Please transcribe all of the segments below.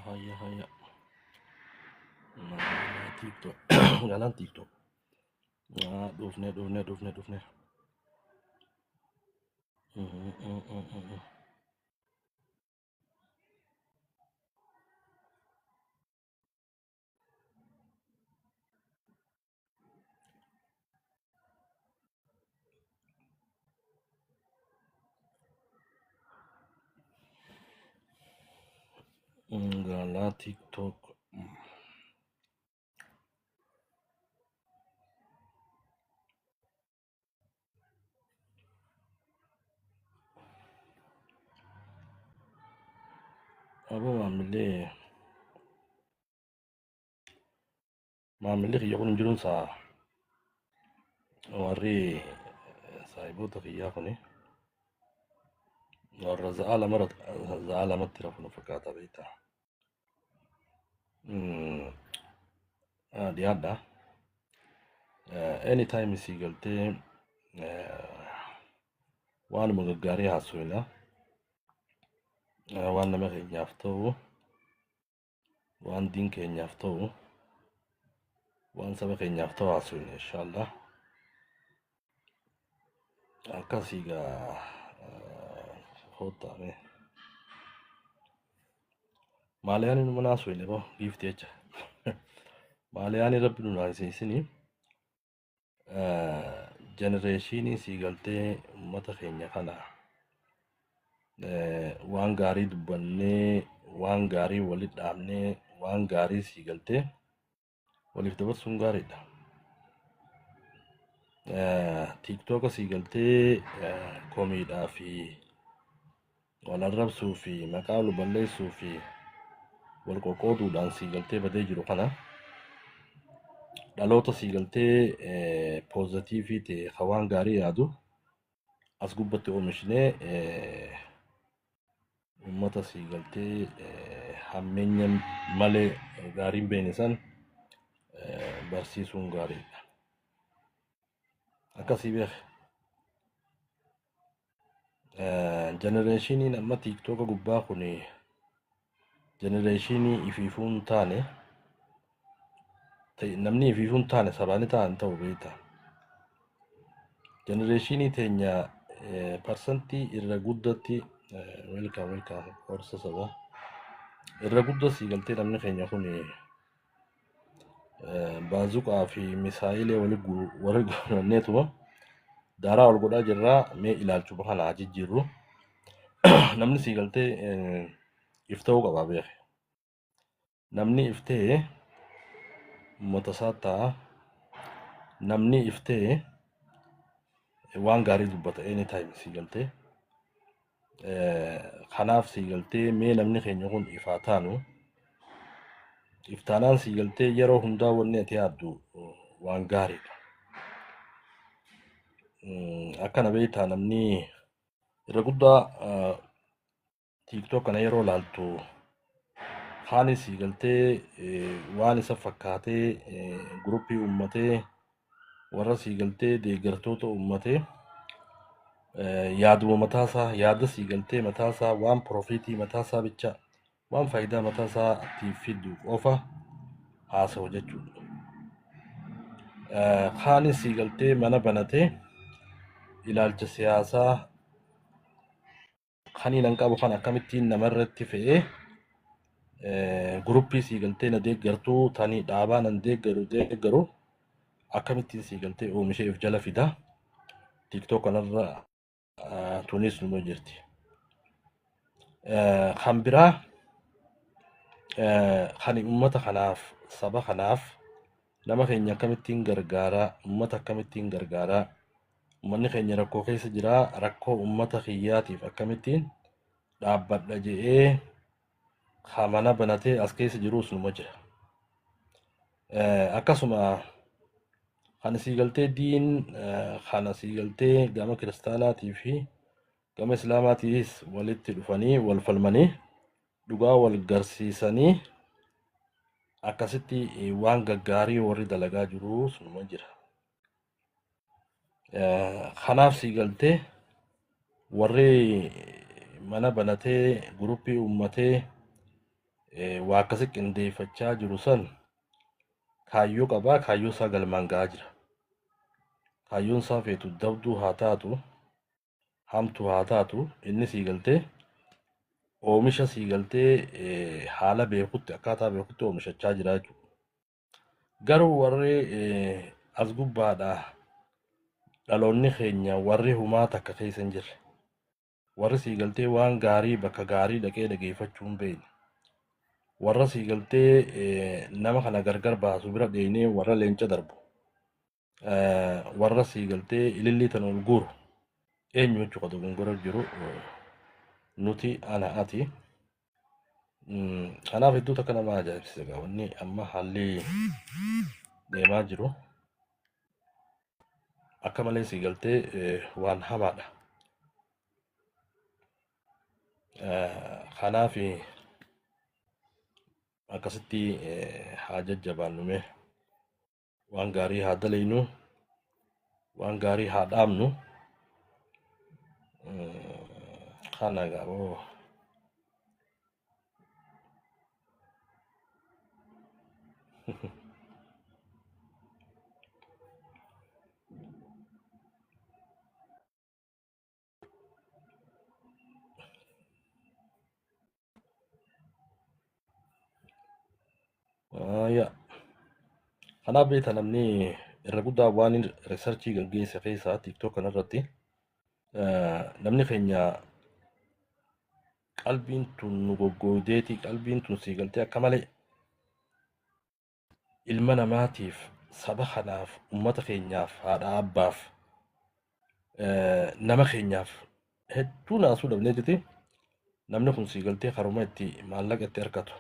Haya. TikTok. Jalan TikTok. Dufne. Jalan TikTok. Abu maamillee kiyya kun jiruun saa warri saayiboota kiyyaa kuni warra za'a lamatti rafunu fakkaata beektaa. Dhiyaadha. Anytime isii galtee waanuma gaggaarii haasofna. Waan nama keenyaaf ta'u, waan diin keenyaaf ta'u, waan saba keenyaaf ta'u haasofna inshallah. Akkasii gaa hootame. Maaliyaan inni mana haasofne boo giifti jecha. Maaliyaan rabbi nu naasisini. Genereeshinii sii galtee uummata keenya kana waan gaarii dubbannee waan gaarii walitti dhaabnee waan gaarii sii galtee waliif dabarsuun gaariidha. TikTok sii galtee koomiidhaa fi wal arrabsuu fi maqaa wal balleessuu fi wal qoqqooduudhaan sii galtee badee jiru kana dhaloota sii galtee poozitiivii ta'e waan gaarii yaadu as gubbatti oomishnee uummata sii galtee hammeenya malee gaariin beene san barsiisuun gaariidha. Akkasii beeke. Genereeshiniin amma TikTok gubbaa kun genereeshinii ifiifuun taane namni ifiifuun taane sabaani ta'an ta'u beekta. Genereeshinii teenya parsantii irra guddatti welcome horsa saba irra guddaa sii galtee namni keenya kun baazuqaa fi misaayilee wali guranneetuma daaraa wal godhaa jirraa mee ilaalchuma kana jijjiirru namni sii galtee ifta'uu qabaa beeke. Namni iftee uummata isaa ta'a. Namni iftee waan gaarii dubbata anytime sii galtee. Kanaaf sii galtee mee namni keenya kun ifaa taanu iftaanaan sii galtee yeroo hundaa wanni ati yaaddu waan gaariidha. Akkana beektaa namni irra guddaa TikTok kana yeroo laaltu haani sii galtee waan isa fakkaatee guruppii uummatee warra sii galtee deeggartoota uummatee yaaduma mataasaa yaada sii galtee mataasaa waan piroofiitii mataasaa bicha waan faayidaa mataasaa ittiif fiddu qofa haasa'u jechuudha. Haani sii galtee mana banatee ilaalcha siyaasaa kanii nan qabu kan akkamittiin namarratti fe'ee guruppii sii galtee na deeggartuu tanii dhaabaa nan deeggaru akkamittiin sii galtee oomishee of jala fida. TikTok kanarra tunis numa jirti. Kan biraa kan uummata kanaaf saba kanaaf nama keenya akkamittiin gargaaraa uummata akkamittiin gargaaraa uummanni keenya rakkoo keessa jiraa rakkoo uummata kiyyaatiif akkamittiin dhaabbadha jedhee mana banatee as keessa jiruus numa jira. Akkasuma kan sii galtee diin kana sii galtee gama kiristaanaatii fi gama islaamaatiis walitti dhufanii wal falmanii dhugaa wal garsiisanii akkasitti waan gaggaarii warri dalagaa jiruus numa jira. Kanaaf sii galtee warri mana banatee guruppii uummatee waa akkasi qindeeffachaa jiru san kaayyoo qabaa, kaayyoo isaa galmaan ga'aa jira. Kaayyoon isaa feetu dabduu haa taatu, hamtuu haa taatu, inni sii galtee oomisha sii galtee haala beekutti, akkaataa beekutti oomishachaa jira jechuudha. Garuu warri as gubbaadhaa dhaloonni keenya warri humaa takka keessa hin jirre, warri sii galtee waan gaarii bakka gaarii dhaqee dhageeffachuu hin beekne, warra sii galtee nama kana gargar baasu bira dheenee warra leenca darbu, warra sii galtee ilillii tan ol guuru eenyu jechuudha dogongora jiru nuti ana ati. Kanaaf hedduu takka nama ajaa'ibsiisa wanni amma haalli deemaa jiru akka malee sii galtee waan hamaadha. Kanaaf akkasitti haa jajjabaannume, waan gaarii haa dalaynu, waan gaarii haa dhaabnu. Kana gaaboo ya kanaaf beekta namni irra guddaa waan riisarchii gaggeesse keessaa TikTok kanarratti namni keenya qalbiin tun nu goggoodeeti, qalbiin tun sii galtee akka malee ilma namaatiif, saba kanaaf, ummata keenyaaf, haadha abbaaf, nama keenyaaf hedduu naasuu dhabneetiti namni kun sii galtee haruma itti maallaqa itti argatu,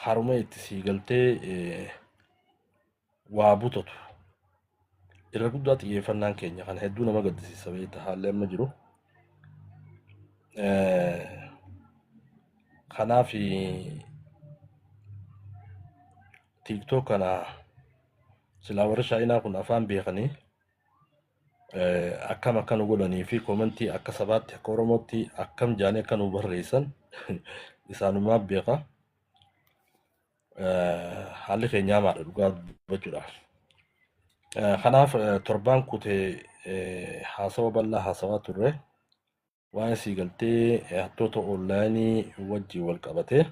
haruma itti sii galtee waa butatu irra guddaa xiyyeeffannaan keenya kan hedduu nama gaddisiisa beekta haalli amma jiru. Kanaaf TikTok kana silaa warri shaayinaa kun afaan beekanii akkam akka nu godhanii fi koomentii akka sabaatti akka oromootti akkam jaanii akka nu barreessan isaanumaa beeka. Haalli keenyaa maadha dhugaa dubbachuudhaaf. Kanaaf torbaan kutee haasawa bal'aa haasawaa turre waan sii galtee hattoota onlaayinii wajjin wal qabatee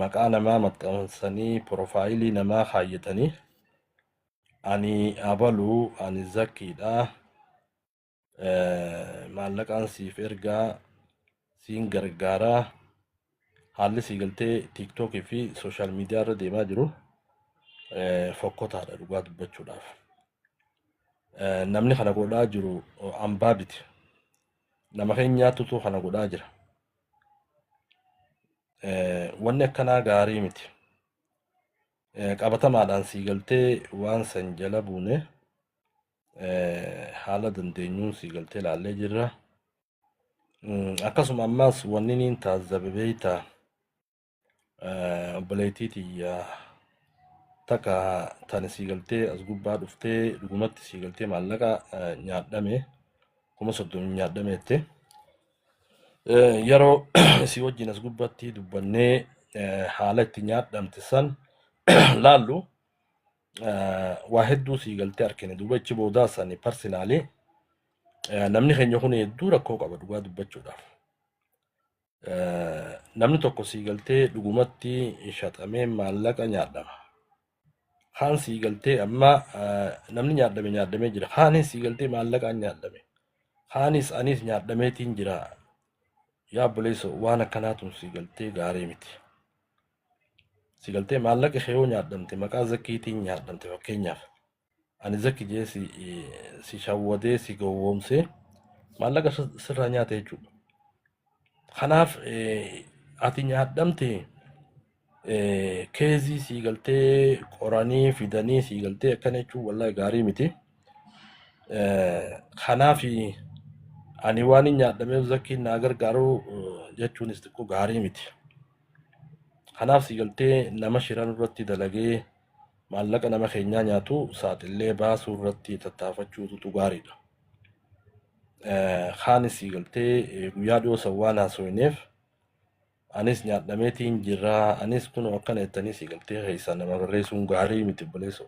maqaa namaa maxxansanii piroofaayilii namaa kaayyatanii ani abaluu, ani zakkiidha, maallaqaan siif ergaa, siin gargaaraa, haalli sii galtee TikTokii fi sooshaal miidiyaa irra deemaa jiru fokkotaadha dhugaa dubbachuudhaaf. Namni kana godhaa jiru hambaa biti. Nama keenyaatutu kana godhaa jira. Wanni akkanaa gaarii miti. Qabatamaadhaan sii galtee waan san jala buune haala dandeenyuun sii galtee ilaallee jirra. Akkasuma ammaas wanni niin taazzabe beeyta obboleettii tiyya takka tani sii galtee as gubbaa dhuftee dhugumatti sii galtee maallaqa nyaadhame 30,000 nyaadhameette. Yeroo isii wajjin as gubbaatti dubbannee haala itti nyaadhamte san laallu waa hedduu sii galtee arkine duuba ichi boodaa sani parsinaalii namni keenya kun hedduu rakkoo qaba dhugaa dubbachuudhaaf. Namni tokko sii galtee dhugumatti shaxamee maallaqa nyaadhama. Kaan sii galtee amma namni nyaadhamee jira. Kaanis sii galtee maallaqaan nyaadhame. Kaanis anis nyaadhameetiin jira. Yaa obboleessoo waan akkanaatuun sii galtee gaarii miti. Sii galtee maallaqa kee yoo nyaadhamte maqaa zakkiitiin nyaadhamte fakkeenyaaf. Ani zakki jee si shawwadee si gowwoomsee maallaqa sirraa nyaate jechuudha. Kanaaf ati nyaadhamte keezii sii galtee qoranii fidanii sii galtee akkana jechuun wallahi gaarii miti. Kanaaf ani waan hin nyaadhameef zakkiin naa gargaaru jechuunis xiqqoo gaarii miti. Kanaaf sii galtee nama shiran irratti dalagee maallaqa nama keenyaa nyaatu saaxillee baasuu irratti tattaafachuutu gaariidha. Kaanis sii galtee guyyaa dhiyoo san waan haasofneef anis nyaadhameetiin jirraa anis kun akkana jettanii si galtee keessaa nama barreessuun gaarii miti obboleessu.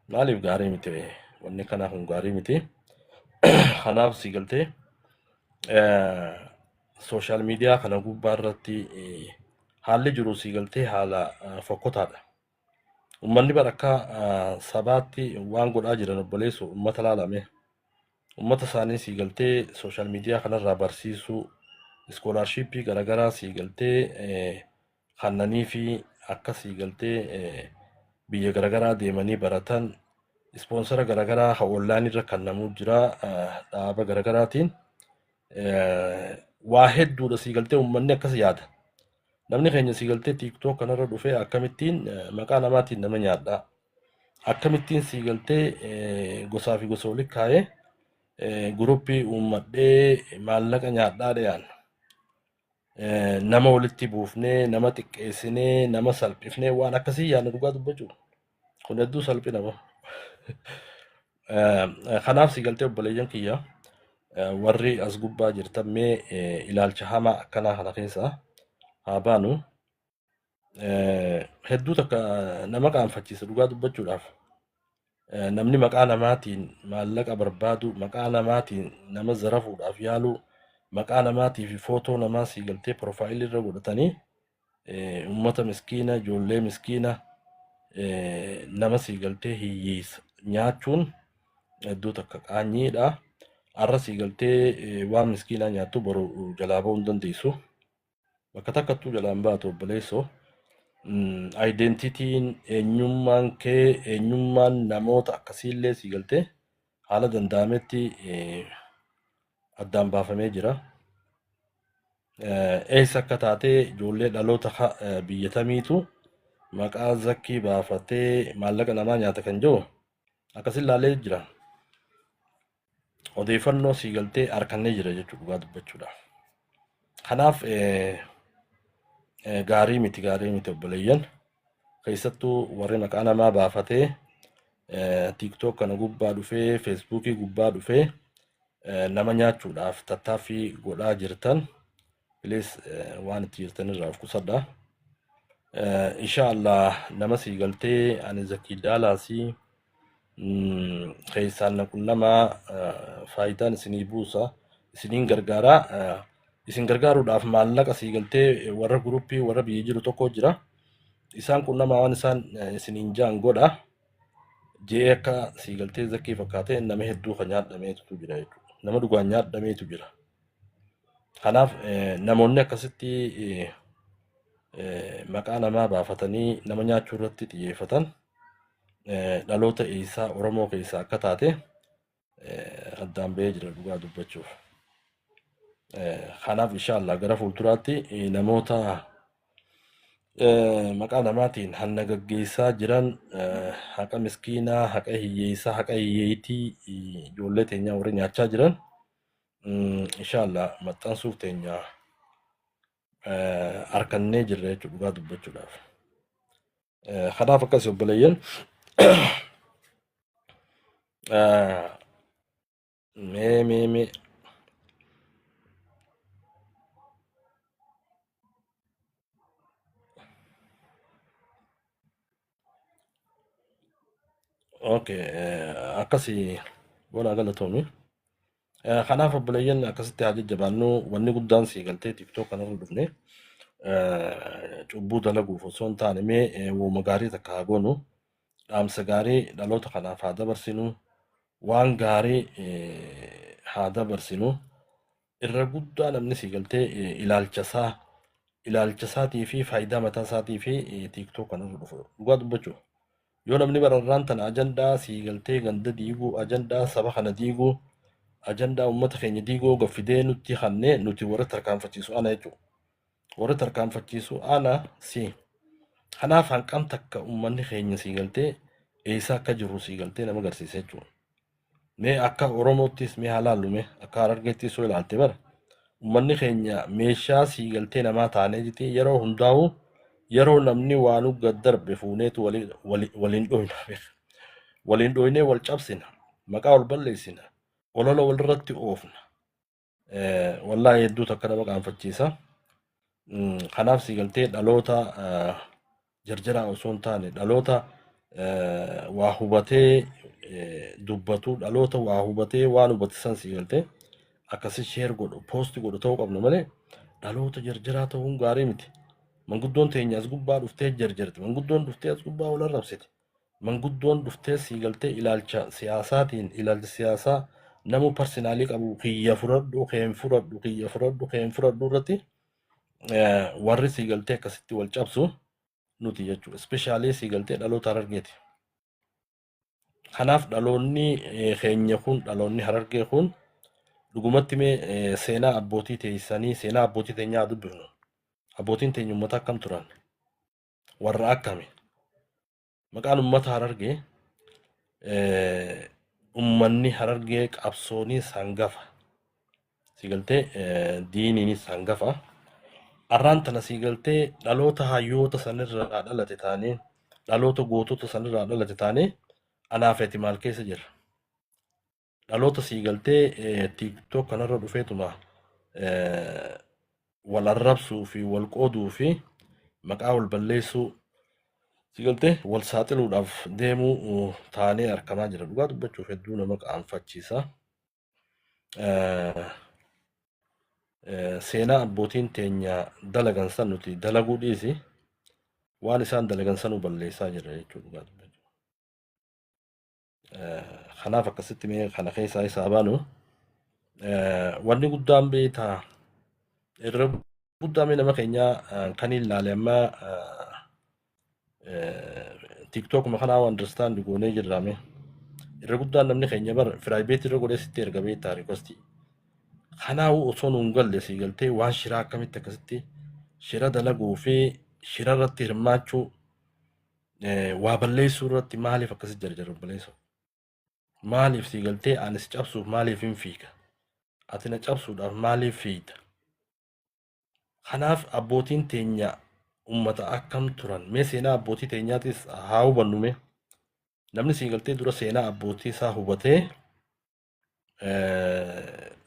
Maaliif gaarii miti wanni kanaaf hin gaarii miti. Kanaaf si galtee sooshaal miidiyaa kana gubbaa irratti haalli jiru si galtee haala fokkotaadha. Uummanni barakkaa sabaatti waan godhaa jiran obboleessu uummata laalame. Uummata isaanii si galtee sooshaal miidiyaa kanarraa barsiisuu iskoolaarshiippii garaagaraa si galtee kannanii fi akka si galtee biyya garaagaraa deemanii baratan ispoonsara garaagaraa onlaayinirra kannamuu jira dhaaba garaagaraatiin waa hedduudha si galtee uummanni akkas yaada. Namni keenya si galtee tiiktook kanarra dhufee akkamittiin maqaa namaatiin nama nyaadhaa. Akkamittiin si galtee gosaa fi gosa walitti kaa'ee guruppii uummadhee maallaqa nyaadhaa dhiyaan. Nama walitti buufnee, nama xiqqeessinee, nama salphifnee waan akkasii yaadna dhugaa dubbachuu. Kun hedduu salphina. Kanaaf si galtee obboleeyyan kiyya warri as gubbaa jirtan mee ilaalcha hamaa akkanaa kana keessaa haa baanu. Hedduu takka nama qaanfachiisa dhugaa dubbachuudhaaf. Namni maqaa namaatiin maallaqa barbaadu, maqaa namaatiin nama zarafuudhaaf yaalu, maqaa namaatii fi footoo namaa si galtee piroofaayilii irra godhatanii uummata miskiina, ijoollee miskiina nama si galtee hiyyeessa nyaachuun hedduu takka qaanyiidha. Har'a si galtee waan miskiinaa nyaattu boru jalaa ba'uu hin dandeessu. Bakka takkattuu jalaan baatu obboleessoo. Identitiin eenyummaan kee eenyummaan namoota akkasiillee si galtee haala danda'ametti addaan baafamee jira. Eessa akka taatee ijoollee dhaloota biyya tamiitu maqaa zakkii baafatee maallaqa namaa nyaata kan jiru akkasin laalee jira. Odeeffannoo si galtee harkannee jira jechuudha dhugaa dubbachuudhaaf. Kanaaf gaarii miti obboleeyyan. Keessattuu warri maqaa namaa baafatee tiiktook kana gubbaa dhufee feesbuukii gubbaa dhufee nama nyaachuudhaaf tattaaffii godhaa jirtan bilees waan itti jirtan irraa of qusadha. Inshaallah nama si galtee ani Zakii Daalaasii keessaan naqun nama faayidaan isinii buusa isiniin gargaaraa. Isin gargaaruudhaaf maallaqa si galtee warra guruppii warra biyya jiru tokko jira. Isaan kun nama waan isaan isiniin jaan godha. Jee akka si galtee Zakii fakkaatee nama hedduu kan nyaadhameetu jira jechuudha. Nama dhugaan nyaadhameetu jira. Kanaaf namoonni akkasitti maqaa namaa baafatanii nama nyaachuu irratti xiyyeeffatan dhaloota eessaa Oromoo keessaa akka taate addaan ba'ee jira dhugaa dubbachuuf. Kanaaf inshaallah gara fuulduraatti namoota maqaa namaatiin hanna gaggeessaa jiran haqa miskiinaa, haqa hiyyeessaa, haqa hiyyeetii ijoollee teenyaa warri nyaachaa jiran inshaallah maxxansuuf teenyaa harkannee jirra jechuudha dhugaa dubbachuudhaaf. Kanaaf akkas obboleeyyan mee okay akkasii bona galatoomii. Kanaaf obboleeyyan akkasitti haa jajjabaannu wanni guddaan si galtee tiiktook kanarra dhufne cubbuu dalaguuf osoo hin taane mee uuma gaarii takka haa goonu dhaamsa gaarii dhaloota kanaaf haa dabarsinu waan gaarii haa dabarsinu irra guddaa namni si galtee ilaalcha isaatii fi faayidaa mataa isaatii fi tiiktook kanarra dhufu dhugaa dubbachuu. Yoo namni bararraan tana ajandaa si galtee ganda diiguu ajandaa saba kana diiguu ajandaa uummata keenya diiguu gaffidee nutti hannee nuti warra tarkaanfachiisu ana jechuudha. Warra tarkaanfachiisu ana si. Kanaaf hanqam takka uummanni keenya si galtee eessa akka jiru si galtee nama agarsiisa jechuudha. Mee akka Oromoottis mee halaallume akka Harargeettis yoo ilaalte bara uummanni keenya meeshaa si galtee namaa taanee jirti yeroo hundaa'u yeroo namni waanu gad darbe fuuneetu waliin dhoyna. Waliin dhoynee wal cabsina maqaa wal balleessina. Olola walirratti oofna. Wallaahi hedduu takka nama qaanfachiisa. kanaaf si galtee dhaloota jarjaraa osoo hin taane dhaloota waa hubatee dubbatu dhaloota waa hubatee waan hubate san si galtee akkasi sheer godhu poosti godhu ta'uu qabna malee dhaloota jarjaraa ta'uun gaarii miti. Manguddoon teenya as gubbaa dhuftee jarjarti. Manguddoon dhuftee as gubbaa wal arrabsiti. Manguddoon dhuftee si galtee ilaalcha siyaasaatiin ilaalcha siyaasaa namu parsinaalii qabu kiyya fudhadhu keen fudhadhu kiyya fudhadhu keen fudhadhu irratti warri si galtee akkasitti wal cabsu nuti jechuudha. Ispeeshaalii si galtee dhaloota Harargeeti. Kanaaf dhaloonni keenya kun dhaloonni Harargee kun dhugumatti mee seenaa abbootii teessanii seenaa abbootii teenyaa dubbifnu. Abbootiin teenya uummata akkam turan? Warra akkami? Maqaan uummata Harargee uummanni Harargee qabsoonis hangafa. Si galtee diiniinis hangafa. Arraan tana si galtee dhaloota hayyoota sanirraa dhalate taanee dhaloota gootota sanirraa dhalate taanee anaaf ati maal keessa jira? Dhaloota si galtee TikTok kanarra dhufeetuma wal arrabsuu fi wal qooduu fi maqaa wal balleessuu si galtee wal saaxiluudhaaf deemuu taanee argamaa jira. Dhugaa dubbachuuf hedduu nama qaanfachiisa. Seenaa abbootiin teenya dalagan san nuti dalaguu dhiisi waan isaan dalagan sanuu balleessaa jira jechuudha. Kanaaf akkasitti mee kana keessaa isaa baanu wanni guddaan beektaa irra guddaan nama keenyaa kan ilaale amma TikTok makanaa understand goonee jirraame irra guddaan namni keenya bar private irra godhee sitti erga beektaa request kanaawu osoo nuun galle si galtee waan shiraa akkamitti akkasitti shira dalaguu fi shira irratti hirmaachuu waa balleessuu irratti maaliif akkasitti jarjaru balleessu? Maaliif si galtee anis cabsuuf maaliif hin fiiga? Ati na cabsuudhaaf maaliif fiigda? Kanaaf abbootiin teenya uummata akkam turan? Mee seenaa abbootii teenyaatis haa hubannu mee? Namni si galtee dura seenaa abbootii isaa hubatee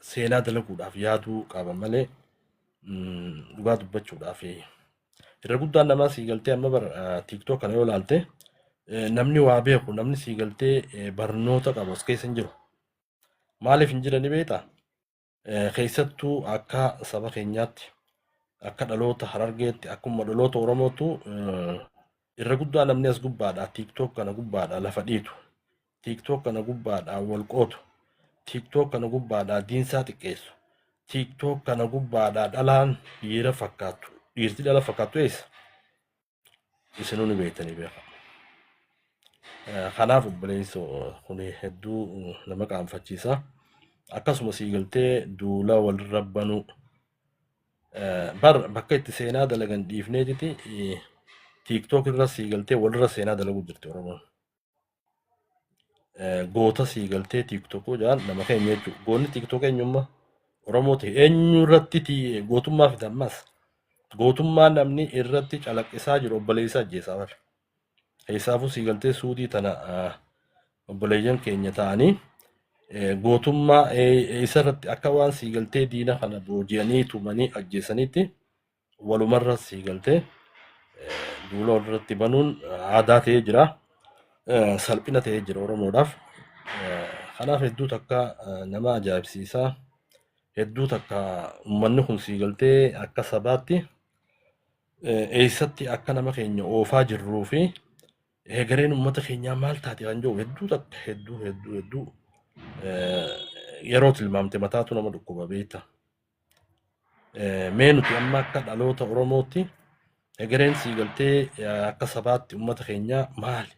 seenaa dalaguudhaaf yaaduu qaba malee dhugaa dubbachuudhaaf irra guddaan namaa si galtee amma bar TikTok kana yoo ilaalte namni waa beeku namni si galtee barnoota qabu as keessa hin jiru. Maaliif hin jirani beektaa? Keessattuu akka saba keenyaatti akka dhaloota Harargeetti akkuma dhaloota Oromootu irra guddaa namni as gubbaadhaa TikTok kana gubbaadhaa lafa dhiitu. TikTok kana gubbaadhaa wal qootu. TikTok kana gubbaadhaa diinsaa xiqqeessu. TikTok kana gubbaadhaa dhalaan dhiira fakkaatu. Dhiirti dhala fakkaatu eessa? Isinuu ni beektanii beekaa. Kanaaf obboleessa kun hedduu nama qaanfachiisa. Akkasuma si galtee duula walirra banuu bar bakka itti seenaa dalagan dhiifneetiti TikTok irra si galtee walirra seenaa dalaguu jirti Oromoon. Goota si galtee TikTokoo jedhan nama keenya jechuudha. Goonni TikTok eenyummaa Oromoo ta'e eenyu irratti gootummaa fitammas gootummaa namni irratti calaqqisaa jiru obboleessa ajjeesaa bara. Keessaafuu si galtee suudii tana obboleeyyan keenya ta'anii gootummaa isarratti akka waan si galtee diina kana booji'anii tumanii ajjeesanitti walumarra si galtee duula walirratti banuun aadaa ta'ee jira. Salphina ta'ee jira Oromoodhaaf. Kanaaf hedduu takka nama ajaa'ibsiisaa. Hedduu takka uummanni kun si galtee akka sabaatti eessatti akka nama keenya oofaa jirruu fi egereen uummata keenyaa maal taate kan jiru hedduu takka hedduu yeroo tilmaamte mataatu nama dhukkuba beekta. Mee nuti amma akka dhaloota Oromootti egereen si galtee akka sabaatti uummata keenyaa maali?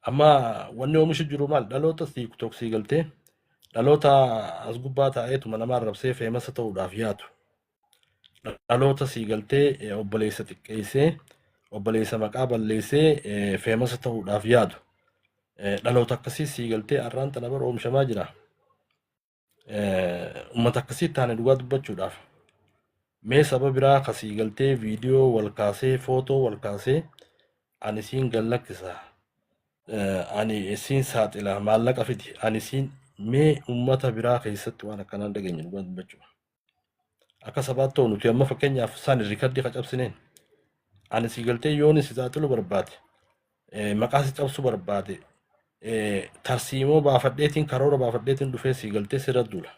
Amma wanni oomishu jiru maal? Dhaloota TikTok si galtee dhaloota as gubbaa taa'eetuma nama arrabsee feemasa ta'uudhaaf yaadu. Dhaloota si galtee obboleessa xiqqeessee obboleessa maqaa balleessee feemasa ta'uudhaaf yaadu. Dhaloota akkasii si galtee arraan tana bara oomishamaa jira. Uummata akkasii taane dhugaa dubbachuudhaaf. Mee saba biraa ka si galtee viidiyoo wal kaasee footoo wal kaasee ani siin gallakkisa. Ani siin saaxila maallaqa fidi ani siin mee uummata biraa keessatti waan akkanaan dhageenye dhugaa dubbachuudha. akka sabaatti nuti amma fakkeenyaaf isaan riikardii qacabsineen ani sii galtee yoon si saaxilu barbaade maqaa si cabsu barbaade tarsiimoo baafadheetiin karoora baafadheetiin dhufee sii galtee sirra duula.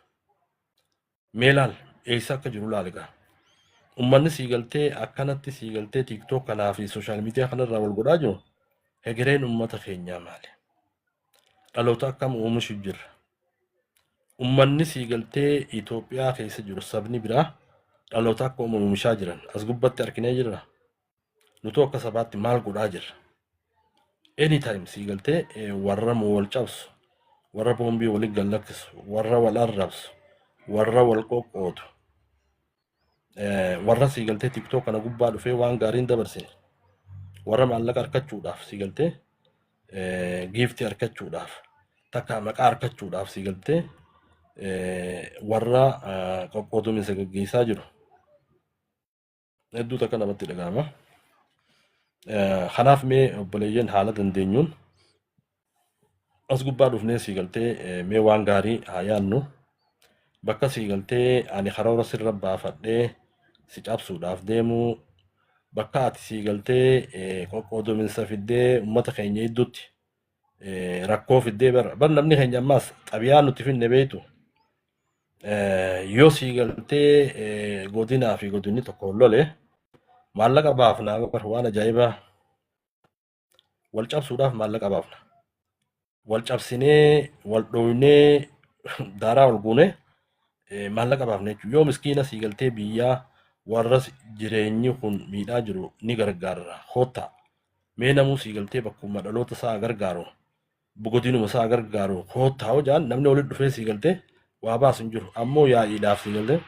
Mee laal eessa akka jiru laal egaa. Uummanni sii galtee akkanatti sii galtee tiiktook kanaa fi sooshaal miidiyaa kanarraa wal godhaa jiru hegereen uummata keenyaa maali? Dhaloota akkam oomishu jirra? Uummanni sii galtee Itoophiyaa keessa jiru sabni biraa dhaloota akka oomishaa jiran as gubbatti arginee jirra. Nutu akka sabaatti maal godhaa jirra? Anytime sii galtee warra wal cabsu, warra boombii waliin gallakkisu, warra wal arrabsu, warra wal qoqqoodu, warra sii galtee tiiktook kana gubbaa dhufee waan gaariin dabarsine, warra maallaqa argachuudhaaf sii galtee giiftii argachuudhaaf takka maqaa argachuudhaaf sii galtee warra qoqqooduminsa gaggeessaa jiru. Hedduu takka namatti dhagahama. Kanaaf mee obboleeyyan haala dandeenyuun as gubbaa dhufnee sii galtee mee waan gaarii haa yaadnu. Bakka sii galtee ani karoora sirra baafadhee si cabsuudhaaf deemu bakka ati sii galtee qoqqooduminsa fiddee uummata keenya gidduutti rakkoo fiddee bar namni keenya ammaas xabiyaa nuti finne beektu yoo sii galtee godinaa fi godinni tokko lole maallaqa baafna bar waan ajaa'ibaa wal cabsuudhaaf maallaqa baafna. Wal cabsinee wal dhooynee daaraa wal guune maallaqa baafna jechuudha. Yoo miskiina sii galtee biyyaa warra jireenyi kun miidhaa jiru ni gargaarra. Hoota mee namuu sii galtee bakkuma dhaloota isaa gargaaru godinuma isaa gargaaru hoota hojaan namni walitti dhufee sii galtee waa baasu hin jiru. Ammoo yaa'iidhaaf sii galtee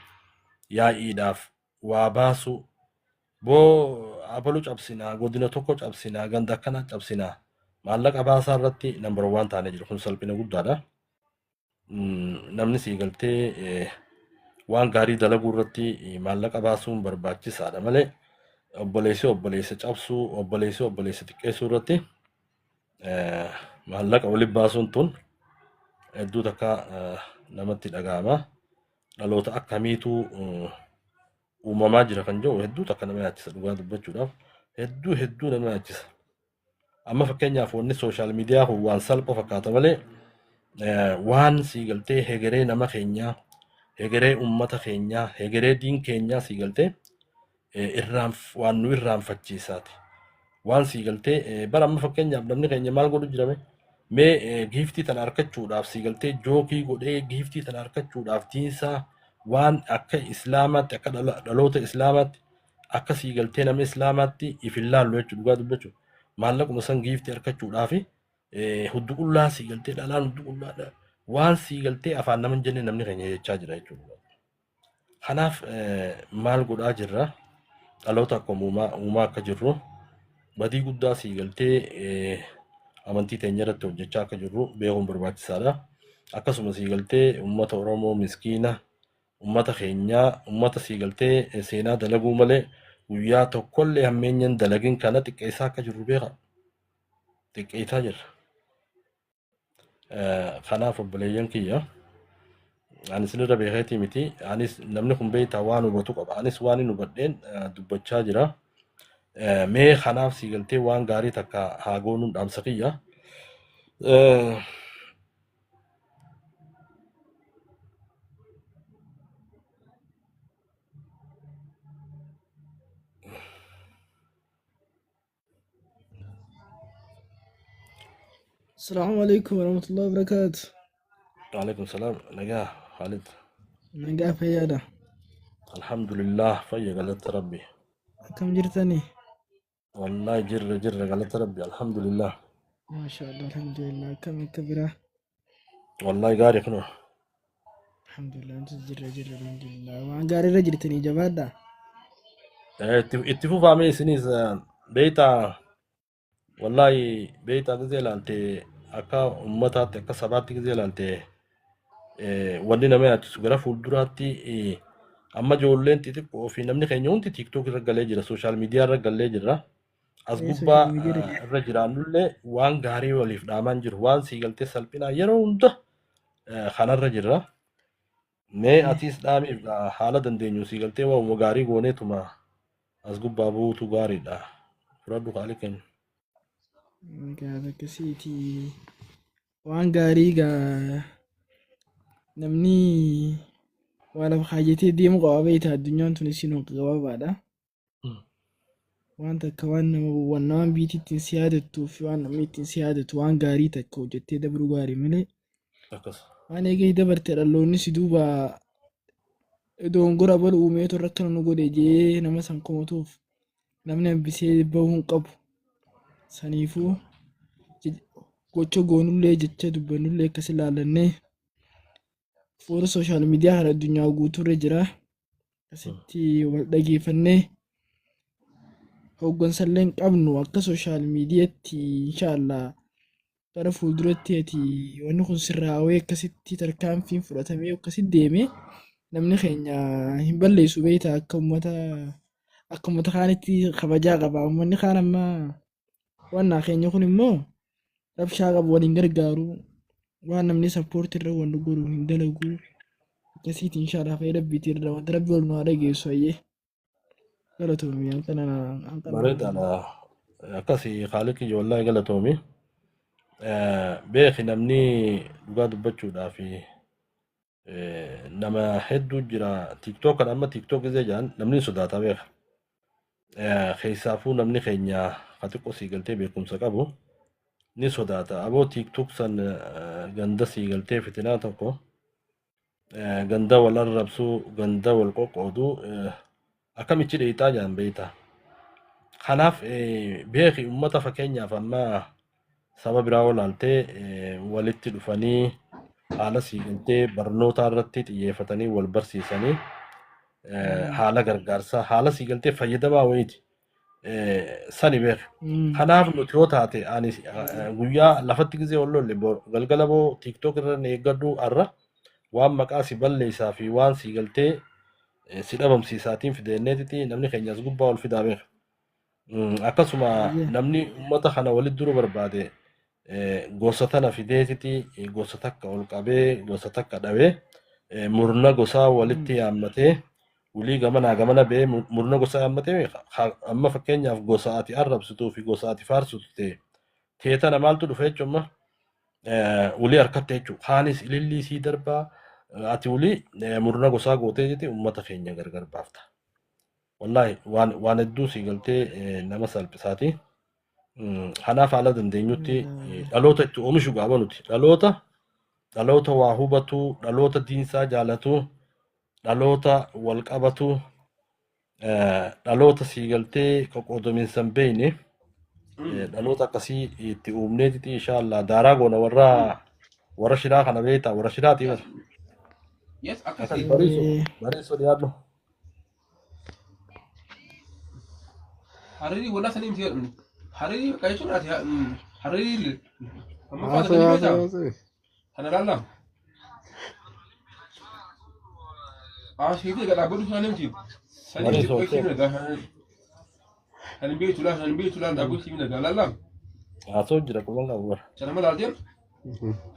yaa'iidhaaf waa baasu boo abalu cabsinaa godina tokko cabsinaa ganda akkana cabsinaa maallaqa baasaa irratti nambar waan taanee jiru kun salphina guddaadha. Namni sii galtee waan gaarii dalaguu irratti maallaqa baasuun barbaachisaadha malee obboleessa cabsuu obboleessa xiqqeessuu irratti maallaqa waliin baasuun tun hedduu takka namatti dhagahama. Dhaloota akkamiitu uumamaa jira kan jiru hedduu takka nama yaachisa dhugaa dubbachuudhaaf hedduu nama yaachisa. Amma fakkeenyaaf wanni sooshaal miidiyaa kun waan salphaa fakkaata malee waan sii galtee hegeree nama keenyaa hegeree uummata keenyaa hegeree diin keenyaa sii galtee waan nu irraanfachiisaati. Waan sii galtee bara amma fakkeenyaaf namni keenya maal godhu jirame mee giiftii tana argachuudhaaf sii galtee jookii godhee giiftii tana argachuudhaaf diinsaa waan akka islaamaatti akka dhaloota islaamaatti akka sii galtee nama islaamaatti ifillaallu jechuudha dhugaa dubbachuudha. Maallaquma san giiftii argachuudhaaf huddu qullaa sii galtee dhalaan huddu qullaadha waan sii galtee afaan nama hin jenne namni keenya jechaa jira jechuudha. Kanaaf maal godhaa jirra dhaloota akkuma uumaa akka jirru badii guddaa sii galtee amantii teenya irratti hojjechaa akka jirru beekuun barbaachisaadha. Akkasuma sii galtee uummata Oromoo miskiina uummata keenyaa uummata sii galtee seenaa dalaguu malee guyyaa tokkollee hammeenyan dalagin kana xiqqeessaa akka jirru beeka. Xiqqeessaa jirra. Kanaaf obboleeyyan kiyya ani isinirra beekeetii miti anis namni kun beektaa waan hubatu qaba anis waan hin hubadheen dubbachaa jira. Mee kanaaf sii galtee waan gaarii takka haa goonuun dhaamsa kiyya. السلام عليكم ورحمة الله وبركاته. وعليكم السلام نجاح خالد. نجاح فيادا. الحمد لله فيا قالت ربي. كم جرتني؟ والله جر قالت ربي الحمد لله. ما شاء الله الحمد لله كم كبيرة. والله قاري كنو. الحمد لله أنت جر الحمد لله وأنا قاري رجلتني جبادة. اتفوق عمي سنيز بيتا والله بيتا زي لانتي akka ummataatti akka sabaatti gisee ilaalte wanni nama yaadchisu gara fuulduraatti amma ijoolleen xixiqqoo fi namni keenya hundi tiiktook irra galee jira sooshaal miidiyaa irra galee jira as gubbaa irra jiraannullee waan gaarii waliif dhaamaan jiru waan sii galtee salphinaa yeroo hunda kanarra jirra Mee atiis dhaamiif haala dandeenyu sii galtee waa'uma gaarii gooneetuma as gubbaa buutu gaariidha. Fudhadhu qaali kennu. Gaafa akkasiiti waan gaarii gaa namni waa lafa kaayatee deemu qaba beektaa addunyaan tun isin gabaabaadha. Waan takka waan namaan biitii ittiin si yaadattuu fi waan namni ittiin si yaadatu waan gaarii takka hojjettee dabruu gaarii malee Akkas. waan eegee dabarte dhaloonni si duuba dogongora bal uumeetu irra akkana nu godhe jee nama san komatuuf namni hambisee bahuu hin qabu. Saniifuu gocha goonullee jecha dubbannullee akkas ilaalannee fuula sooshaal miidiyaa kan addunyaa guutuurra jira. Asitti wal dhageeffannee hooggansallee hin qabnu akka sooshaal miidiyaatti inshaallah gara fuulduratti ati wanni kun sirraawee akkasitti tarkaanfiin fudhatamee akkasitti deeme namni keenya hin balleessu beektaa akka uummata kaanitti kabajaa qaba. Uummanni kaan amma waan keenya kun immoo rabshaa qabu waliin gargaaru waan namni sappoortii irra wal godhu hin dalagu akkasiiti inshaallah fayyada rabbiitirra wanta rabbi wal nu haa dhageessu ayyee galatoomi Bareedaadha. Akkasii haaliqi ijoollee galatoomi. Beeki namni dhugaa dubbachuudhaaf nama hedduu jira. TikTok kan amma TikTok isee jedhan namni sodaata beeka. Keessaafuu namni keenya haa xiqqoo sii galtee beekumsa qabu ni sodaata. Aboo TikTok san ganda sii galtee fitinaa tokko ganda wal arrabsuu ganda wal qoqqooduu akkamitti dheeyitaa jedhan beektaa. Kanaaf beeki uummata fakkeenyaaf amma saba biraa olaaltee walitti dhufanii haala sii galtee barnoota irratti xiyyeeffatanii wal barsiisanii haala gargaarsaa haala sii galtee fayyadamaa wayiiti. Sani beeka. Kanaaf nuti yoo taate ani guyyaa lafatti gisee ol lolle galgala boo TikTok irra eeggadhu har'a waan maqaa si balleessaa fi waan sii galtee si dhabamsiisaatiin fideenneetiti namni keenyas gubbaa ol fidaa beeka. Akkasuma namni uummata kana walitti duru barbaade gosa tana fideetiti gosa takka ol qabee gosa takka dhabee murna gosaa walitti yaammatee ulii gamana bee murna gosaa yaammatee amma fakkeenyaaf gosa ati arrabsituu fi gosa ati faarsitu ta'e teetana maaltu dhufe jechuun ulii harkatte jechuudha. Kaanis ilillii sii darbaa ati ulii murna gosaa gootee jetti uummata keenya gargar baafta. Wallaahi waan hedduu sii galtee nama salphisaati. Kanaaf haala dandeenyutti dhaloota itti oomishu gaaba nuti dhaloota waa hubatu dhaloota diinsaa jaalatu dhaloota wal qabatu dhaloota sii galtee qoqqoodominsa hin beekne dhaloota akkasii itti uumneetiti inshaallah daaraa goona warra shiraa kana beektaa warra shiraati mata. Yes, Akkasii akkasii. bariisoo dhiyaadhu. Hariri wala sanin tiya hariri kai tuna tiya hariri amma fa da beta kana lalla a shi dai ga dabudu sanin ti sanin ti kai kina da sanin bai tula da gushi mina da lalla Haasoo jira quban qabu bara. sanan mala aljan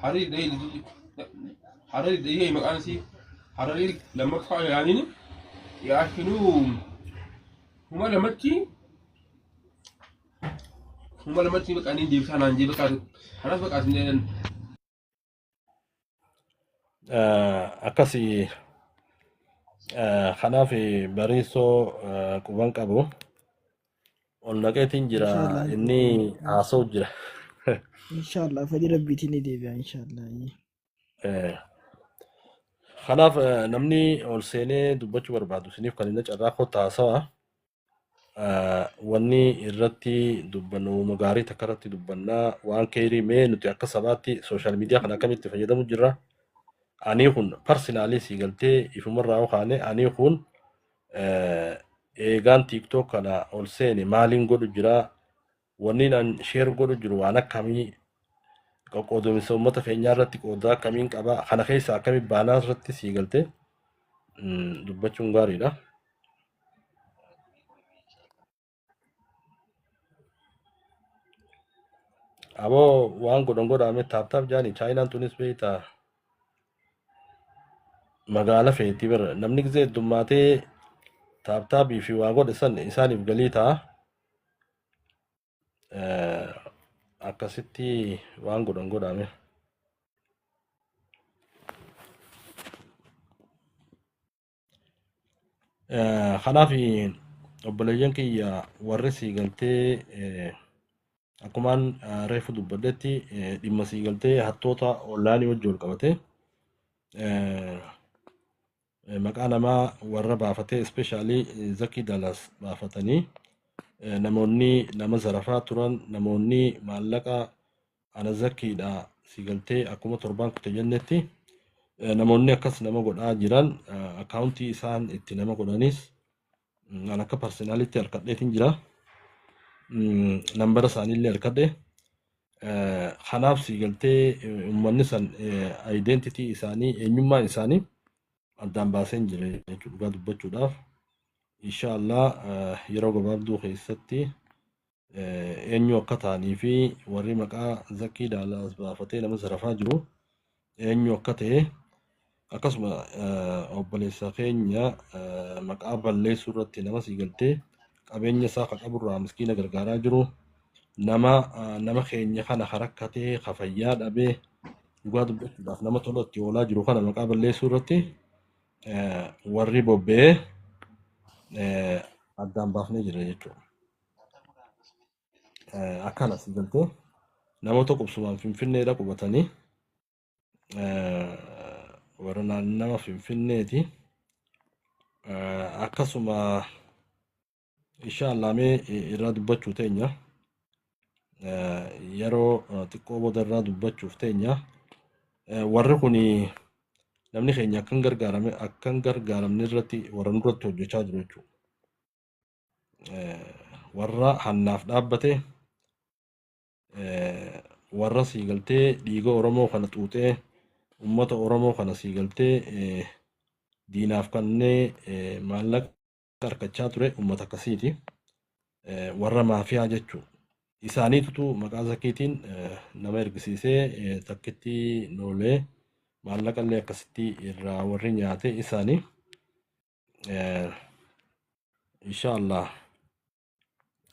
hariri dai yayi makansi hariri lamma fa yani ya kinu kuma lamatti baka ni deebisa naan jee baka kanas baka sin Akkasii kanaaf bariisoo quban qabu ol naqeetiin jira Inshaallah. inni haasoo jira. inshaallah fedhii rabbiitiin ni deebi'a inshaallah. Kanaaf namni ol seenee dubbachuu barbaadu isiniif kan inni carraa kottaa haasawa. Wanni irratti dubbannu uumama gaarii takka irratti dubbannaa waan keerii mee nuti akka sabaatti sooshaal miidiyaa kana akkamitti fayyadamu jirra. Anii kun parsinaalii sii galtee ifumarraa yookaan anii kun eegaan tiiktook kana ol seene maaliin godhu jira wanni an sheer godhu jiru waan akkamii qoqqoodomisa uummata keenyaa irratti qoodaa akkamiin qaba kana keessa akkamiin baanaa irratti sii galtee dubbachuun gaariidha. Aboo waan godhan godhame taaptaaf jaani chaayinaan tunis beektaa magaala feetii bira namni gisee heddummaatee taaptaabii fi waa godhe san isaaniif galii ta'a. Akkasitti waan godhan godhame. Kanaaf obboleeyyan kiyya warri siigaltee akkumaan reefu dubbadhetti dhimma siigaltee hattoota onlaayinii wajji wal qabate maqaa namaa warra baafatee ispeeshaalii Zakii Dalas baafatanii namoonni nama zarafaa turan namoonni maallaqa ana Zakiidha siigaltee akkuma torbaan kute jennetti namoonni akkas nama godhaa jiran akkaawuntii isaan itti nama godhanis an akka parsenaalitti harkadheetiin jira. Nambara isaaniillee harkadhe. Kanaaf siigaltee uummanni san identitii isaanii eenyummaa isaanii addaan baaseen jira jechuudha dhugaa dubbachuudhaaf. Inshaallah yeroo gabaabduu keessatti eenyu akka ta'anii fi warri maqaa Zakii Daalaas baafatee nama zarafaa jiru eenyu akka ta'e akkasuma obboleessa keenya maqaa balleessuu irratti nama siigaltee qabeenya isaa ka qaburraa miskiina gargaaraa jiru nama keenya kana harakkatee ka fayyaa dhabee dhugaa dubbachuudhaaf nama tola itti oolaa jiru kana maqaa balleessuu irratti warri bobba'ee addaan baafnee jira jechuudha. Akkana siigaltee namoota qubsumaan Finfinneedha qubatanii warra nama Finfinneeti. Akkasuma inshaallah mee irraa dubbachuu teenya yeroo xiqqoo booda irraa dubbachuuf teenya warri kun namni keenya akkan gargaaramne irratti warra nurratti hojjechaa jiru jechuudha. Warra hannaaf dhaabbate warra siigaltee dhiiga Oromoo kana xuuxee ummata Oromoo kana siigaltee diinaaf kannee maallaqa harkachaa ture ummata akkasiiti. Warra maafiyaa jechuudha. Isaaniitutu maqaa Zakiitiin nama ergisiisee takkitti noolee maallaqallee akkasitti irraa warri nyaate isaanii inshaallah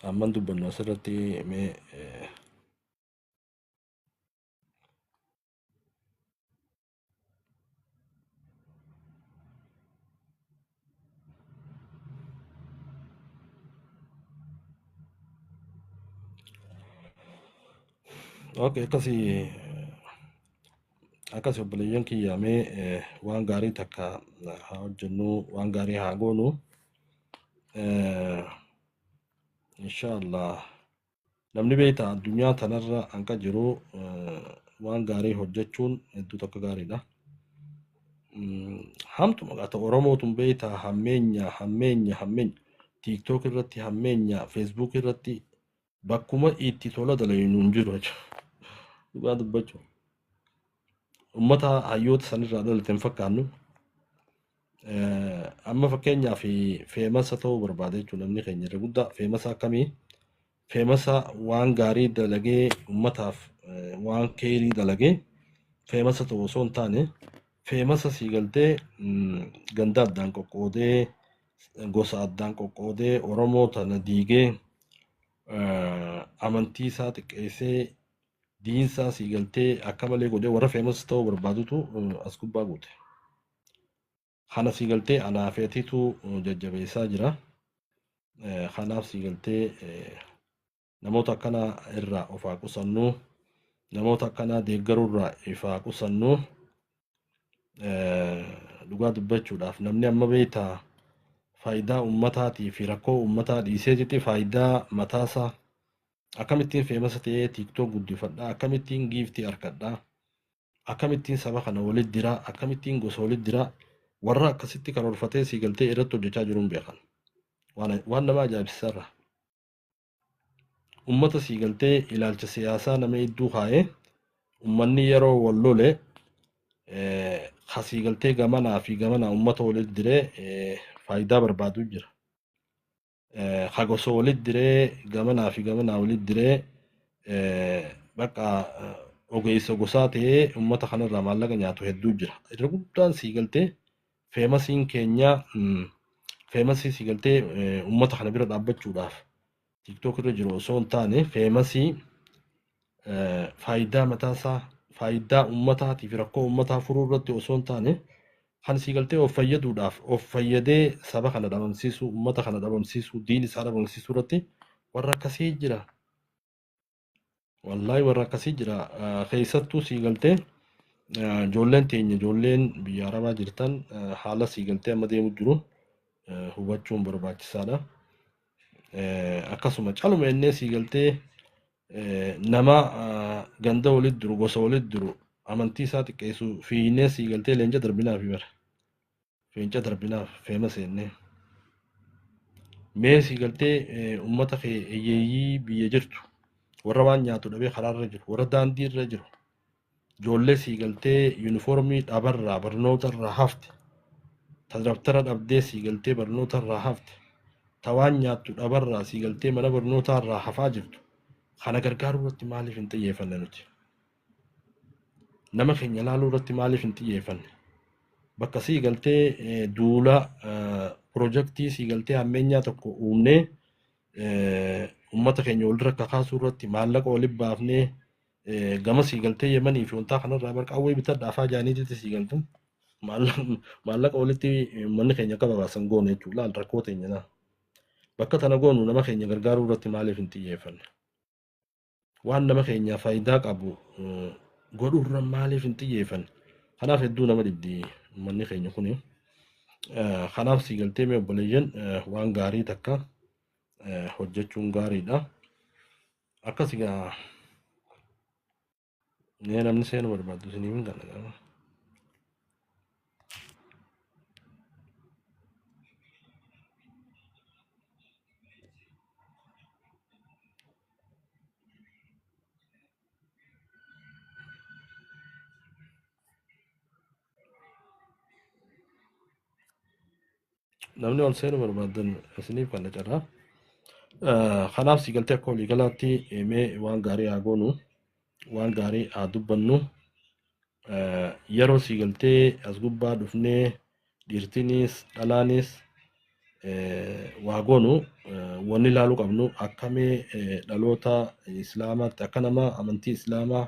amman dubbannu asirratti mee okay akkasii obboleeyyan kiyyaamee waan gaarii takka haa hojjennu waan gaarii haa goonu inshaallah namni beektaa addunyaa tanarra hanqa jiru waan gaarii hojjechuun hedduu tokko gaariidha. Hamtu maqaata Oromootun beektaa hammeenya TikTok irratti hammeenya Facebook irratti bakkuma itti tola dalagu hin jiru dhugaa dubbachuu. Ummata hayyoota sanirraa dhalateen fakkaannu amma fakkeenyaaf feemasa ta'uu barbaada jechuudha namni keenya irra guddaa feemasa akkamii feemasa waan gaarii dalagee ummataaf waan keerii dalagee feemasa ta'uu osoo hin taane feemasa siigaltee ganda addaan qoqqoodee gosa addaan qoqqoodee Oromoo tana diigee amantii isaa xiqqeessee diinsaa siigaltee akka malee godhee warra feemasa ta'uu barbaadutu as gubbaa guute. Kana siigaltee anaafeetitu jajjabeessaa jira. Kanaaf siigaltee namoota akkana irraa of haa qusannu namoota akkana deeggaruu irraa if haa qusannu dhugaa dubbachuudhaaf namni amma beektaa faayidaa ummataatii fi rakkoo ummataa dhiiseetitti faayidaa mataasaa akkamittiin feemasa ta'ee TikTok guddifadhaa akkamittiin giiftii harkadhaa akkamittiin saba kana walit diraa akkamittiin gosa walit diraa warra akkasitti karoorfatee siigaltee irratti hojjechaa jiruun beekan waan nama ajaa'ibsiisarra ummata siigaltee ilaalcha siyaasaa nama hedduu kaa'ee ummanni yeroo wal lole siigaltee gamanaa fi gamanaa ummata walit diree faayidaa barbaadu jira. Gosa walit diree gamanaa fi gamanaa walit diree bakka ogeessa gosaa ta'ee ummata kanarraa maallaqa nyaatu hedduu jira. Irra guddaan siigaltee feemasiin keenya feemasii si galtee uummata kana bira dhaabbachuudhaaf TikTok irra jiru osoo hin taane feemasii faayidaa mataasaa faayidaa uummataatiif rakkoo uummataa furuu irratti osoo hin taane kan si galtee of fayyaduudhaaf of fayyadee saba kana dhabamsiisuu uummata kana dhabamsiisuu diin isaa dhabamsiisuu irratti warra akkasii jira. Wallaahi warra akkasii jira. Keessattuu si galtee ijoolleen teenya ijoolleen biyya arabaa jirtan haala si galtee amma deemu jiru hubachuun barbaachisaadha. Akkasuma caluma innee si galtee nama ganda walitti jiru gosa walitti jiru amantii isaa xiqqeessu fiinnee si galtee leenca darbinaaf bara leenca darbinaaf feema seennee mee si galtee uummata kee hiyyeeyyii biyya jirtu warra waan nyaatu dhabee karaarra jiru warra daandii irra jiru ijoollee si galtee yuunifoormii dhabarraa barnoota irraa hafte tajaajila dhabdee si galtee barnoota irraa hafte tawaan nyaattu dhabarraa si galtee mana barnootaa irraa hafaa jirtu kana gargaaruu irratti maaliif hin xiyyeeffanne nuti nama keenya laaluu irratti maaliif hin xiyyeeffanne bakka si galtee duula piroojeektii si galtee hammeenyaa tokko uumnee uummata keenya walirra kakaasuu irratti maallaqa walitti baafnee gama si galtee Yemanii fi wantaa kanarraa barqaawwee bitadhaa afaa jaaniititti si galtu maallaqa walitti manni keenya akka babaasan goone jechuudha laal rakkoo teenya naa bakka tana goonu nama keenya gargaaruu irratti maaliif hin xiyyeeffanne waan nama keenya faayidaa qabu godhuu irra maaliif hin xiyyeeffanne kanaaf hedduu nama dhibdi manni keenya kuni kanaaf si galtee mee obboleeyyan waan gaarii takka hojjechuun gaariidha akkas egaa nee namni seenu barbaadu isiniif hin gala namni ol seenu barbaadan isiniif kan carraa kanaaf si galtee akka walii galaatti mee waan gaarii haa goonu waan gaarii haa dubbannu yeroo si galtee as gubbaa dhufnee dhiirtinis dhalaanis waa goonu wanni ilaaluu qabnu akkamee dhaloota islaamaatti akka nama amantii islaamaa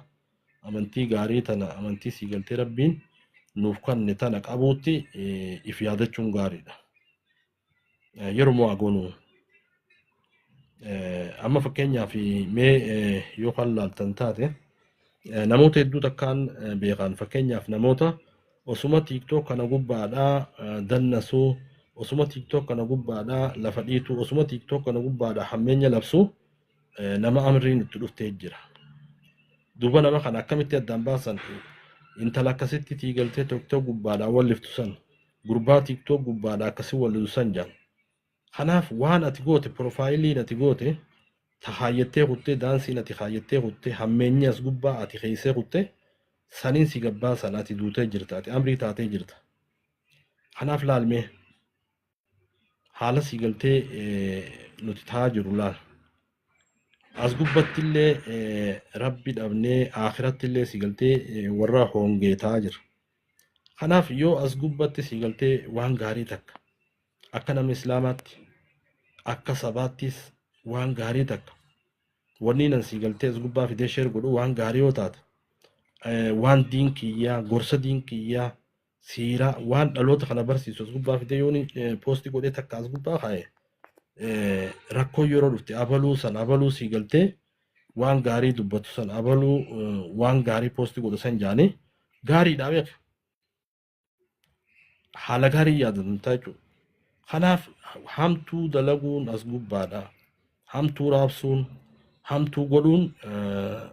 amantii gaarii tana amantii si galtee rabbiin nuuf kanne tana qabuutti if yaadachuun gaariidha. Yeroo waa goonu amma fakkeenyaaf mee yoo kan laaltan taate namoota hedduu takkaan beekan fakkeenyaaf namoota osuma TikTok kana gubbaadhaa dannasuu osuma TikTok kana gubbaadhaa lafa dhiitu osuma TikTok kana gubbaadhaa hammeenya labsu nama amriin itti dhuftee jira. Duuba nama kana akkamitti addaan baasan intala akkasitti tiigaltee TikTok gubbaadhaa walliftu san gurbaa TikTok gubbaadhaa akkasii wallisu san jaan. Kanaaf waan ati goote profaayilii ati goote tahayyattee kuttee daansii ati hayyattee kuttee hammeenyi as gubbaa ati keessee kuttee saniin si gabbaa san ati duutee jirta ati amrii taatee jirta. Kanaaf laalmee haala si galtee nuti taa jiru laal. As gubbattillee rabbi dhabnee akhirattillee si galtee warra hongee taa jira. Kanaaf yoo as gubbatti si galtee waan gaarii takka akka nama islaamaatti akka sabaattis waan gaarii takka wanni nan si galtee as gubbaa fidee sheer godhu waan gaarii yoo taate waan diin kiyyaa gorsa diin kiyyaa siiraa waan dhaloota kana barsiisu as gubbaa fidee yooni poostii godhee takka as gubbaa kaa'e rakkoo yeroo dhufte abaluu san abaluu si galtee waan gaarii dubbatu san abaluu waan gaarii poostii godhu san jaanii gaariidha beeka haala gaarii yaadatamtaa jechuudha. Kanaaf hamtuu dalaguun as gubbaadha. Hamtuu raabsuun, hamtuu godhuun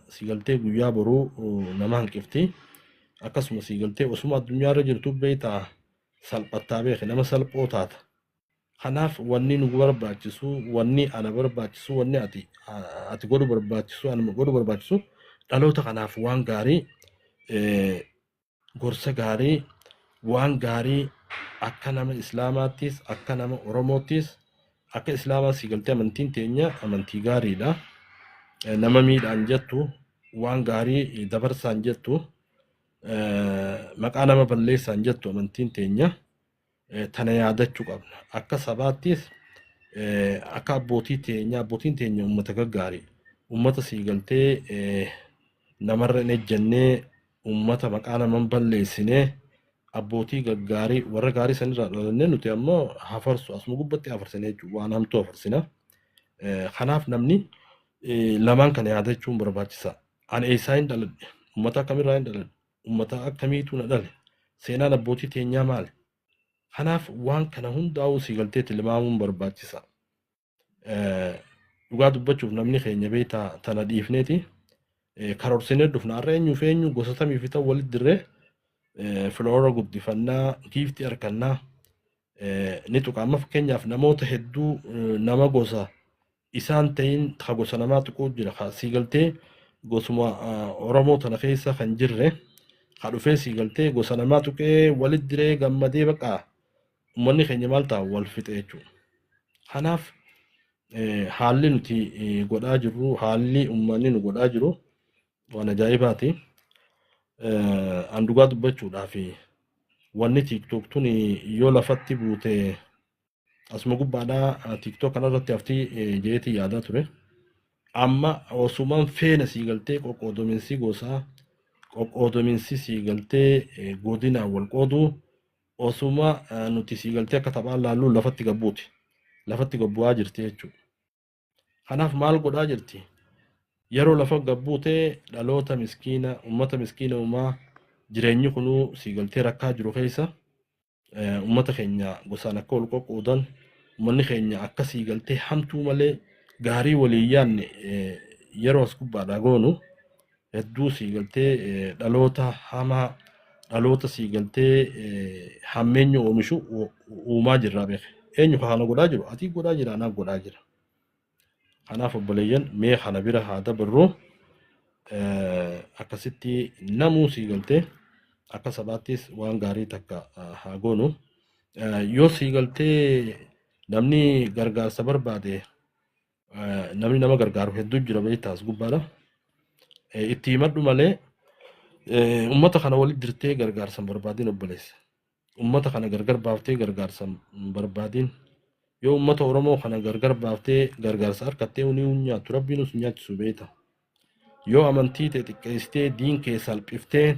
si galtee guyyaa boruu nama hanqifti. Akkasuma si galtee osuma addunyaarra jirtu beektaa salphattaa beeke nama salphoo taata. Kanaaf wanni nu barbaachisu, wanni ana barbaachisu, wanni ati godhu barbaachisu, anuma godhu barbaachisu dhaloota kanaaf waan gaarii gorsa gaarii waan gaarii akka nama islaamaattis akka nama oromoottis akka islaamaa si galtee amantiin teenya amantii gaariidha. Nama miidhaan jettu waan gaarii dabarsaan jettu maqaa nama balleessaan jettu amantiin teenya tana yaadachuu qabna. Akka sabaattis akka abbootiin teenya uummata gaggaarii uummata sii galtee namarra hin ejjennee uummata maqaa naman balleessinee abbootii gaggaarii warra gaarii sanirraa dhalannee nuti ammoo hafarsu asuma gubbatti hafarsine jechuudha waan hamtuu hafarsina. Kanaaf namni lamaan kana yaadachuun barbaachisa. Ani eessaa hin dhaladhe uummata akkamirraa hin dhaladhe uummata akkamiitu na dhale seenaan abbootii teenyaa maali? Kanaaf waan kana hundaa'uu sii galtee tilmaamuun barbaachisa. Dhugaa dubbachuuf namni keenya beektaa tana dhiifneeti karoorsinee dhufna har'a eenyu gosa samiif ta'u walitti dirree filoora guddifannaa giiftii harkannaa ni tuqa. Amma fakkeenyaaf namoota hedduu nama gosa isaan ta'in ka gosa namaa tuquu jira. Sii galtee gosuma Oromoo tana keessa kan jirre ka dhufee sii galtee gosa namaa tuqee walitti dirree gammadee baqa uummanni keenya maal ta'a wal fixe jechuudha. Kanaaf haalli nuti godhaa jirru haalli uummanni nu godhaa jiru waan ajaa'ibaati. An dhugaa dubbachuudhaaf wanni TikTok tun yoo lafatti buute asuma gubbaadhaa TikTok kanarratti haftii jeetii yaadaa ture. Amma osumaan feena sii galtee qoqqoodominsi gosaa qoqqoodominsi sii galtee godinaan wal qooduu osuma nuti sii galtee akka taphaan laalluun lafatti gabbuuti. Lafatti gabbu'aa jirti jechuudha. Kanaaf maal godhaa jirti? Yeroo lafa gabbuutee dhaloota miskiina uummata miskiina uumaa jireenyi kunuu sii galtee rakkaa jiru keessa uummata keenya gosaan akka wal qoqqoodan uummanni keenya akka sii galtee hamtuu malee gaarii waliin yaadne yeroo as gubbaadhaa goonu hedduu sii galtee dhaloota hamaa dhaloota sii galtee hammeenya oomishu uumaa jirraa beeke. Eenyu kana godhaa jiru? Ati godhaa jira, anaaf godhaa jira. Kanaaf obboleeyyan mee kana bira haa dabarru akkasitti namuu sii galtee akka sabaattis waan gaarii takka haa goonu. Yoo sii galtee namni gargaarsa barbaade namni nama gargaaru hedduu jira beektaas gubbaadha. Itti himadhu malee uummata kana walitti dirtee gargaarsa barbaadin obboleessa. Uummata kana gargar baaftee gargaarsa barbaadin. Yoo uummata Oromoo kana gargar baaftee gargaarsa harkattee unii nyaattu rabbiin us nyaachisu beekta. Yoo amantii ta'e xiqqeessitee diin kee salphiftee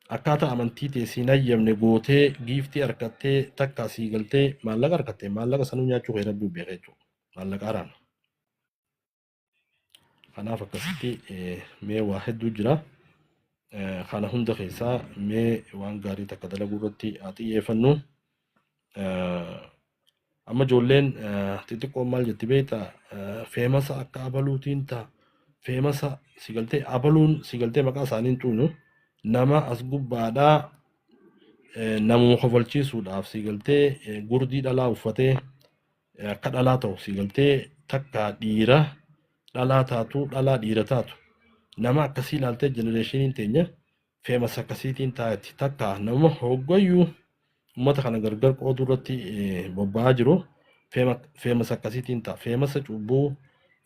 akkaataa amantii ta'e siin hayyamne gootee giiftii harkattee takka sii galtee maallaqa harkattee maallaqa sanuu nyaachuu kee rabbiin beeka jechuudha. Maallaqa haaraan. Kanaaf akkasitti mee waa hedduu jira. Kana hunda keessaa mee waan gaarii takka dalaguu irratti haa xiyyeeffannu. Amma ijoolleen xixiqqoon maal jetti beektaa feemasa akka abaluutiin ta'a. Feemasa sigaltee abaluun sigaltee maqaa isaaniin tuunu nama as gubbaadhaa namuma kofalchiisuudhaaf sigaltee gurdii dhalaa uffatee akka dhalaa ta'u sigaltee takka dhiira dhalaa taatu dhalaa dhiira taatu nama akkasii ilaaltee jenereeshiniin teenya feemasa akkasiitiin taa'etti takka nama hoggayyuu uummata kana gargar qooduu irratti bobba'aa jiru feemasa akkasiitiin ta'a. Feemasa cubbuu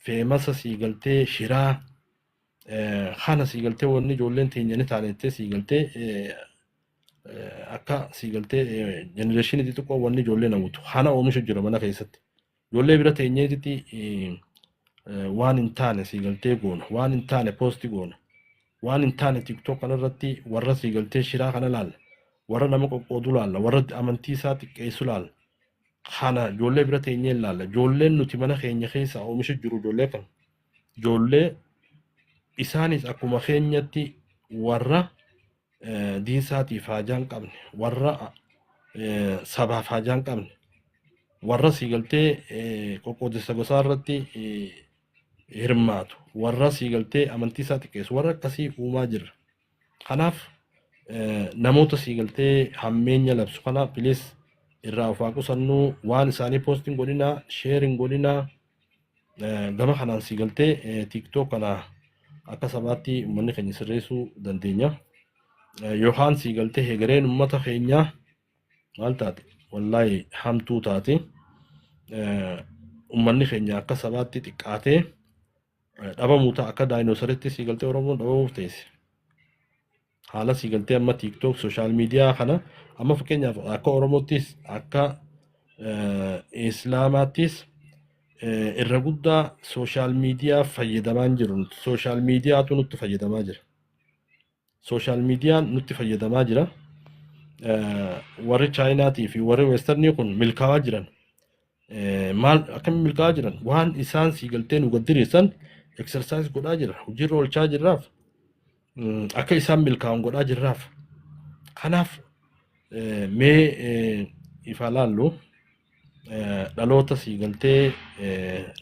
feemasa siigaltee shiraa kana siigaltee wanni ijoolleen teenya ni taanettee siigaltee akka siigaltee jenereeshinii xixiqqoo wanni ijoolleen hawwatu kana oomisha jira mana keessatti. Ijoollee bira teenyeetitti waan hin taane siigaltee goona waan hin taane poosti goona waan hin taane tiktok kanarratti warra siigaltee shiraa kana laalla warra nama qoqqoodu laalla warra amantii isaa xiqqeessu laalla. Kana ijoollee bira teenyee laalla ijoolleen nuti mana keenya keessa oomisha jiru ijoollee kan ijoollee isaanis akkuma keenyatti warra diinsaatiif haajaan qabne warra sabaaf haajaan qabne warra siigaltee qoqqoodessa gosaa irratti hirmaatu warra siigaltee amantii isaa xiqqeessu warra akkasii uumaa jirra. Kanaaf namoota siigaltee hammeenya labsu kana bilis irraa of haa qusannuu waan isaanii poostiin godhinaa sheerin godhinaa gama kanaan siigaltee tiktok kana akka sabaatti uummanni keenya sirreessuu dandeenya. Yookaan siigaltee hegereen uummata keenyaa maal taate wallaahi hamtuu taate uummanni keenya akka sabaatti xiqqaatee dhabamuu ta'a akka daayinoosaritti siigaltee Oromoon dhabamuuf teesse. haala siigaltee amma TikTok social media kana amma fakkeenyaaf akka Oromootis akka Islaamaattis irra guddaa social media fayyadamaa jiru. Social mediaatu nutti fayyadamaa jira. Social media nutti fayyadamaa jira. Warri Chaayinaatii fi warri Westernii kun milkaa'aa jiran. Maal akkamiin milkaa'aa jiran? Waan isaan siigaltee nu gaddiriisan exercise godhaa jira. Hojiirra oolchaa jirraaf. Akka isaan milkaa'an godhaa jirraaf. Kanaaf mee ifa laallu dhaloota siigaltee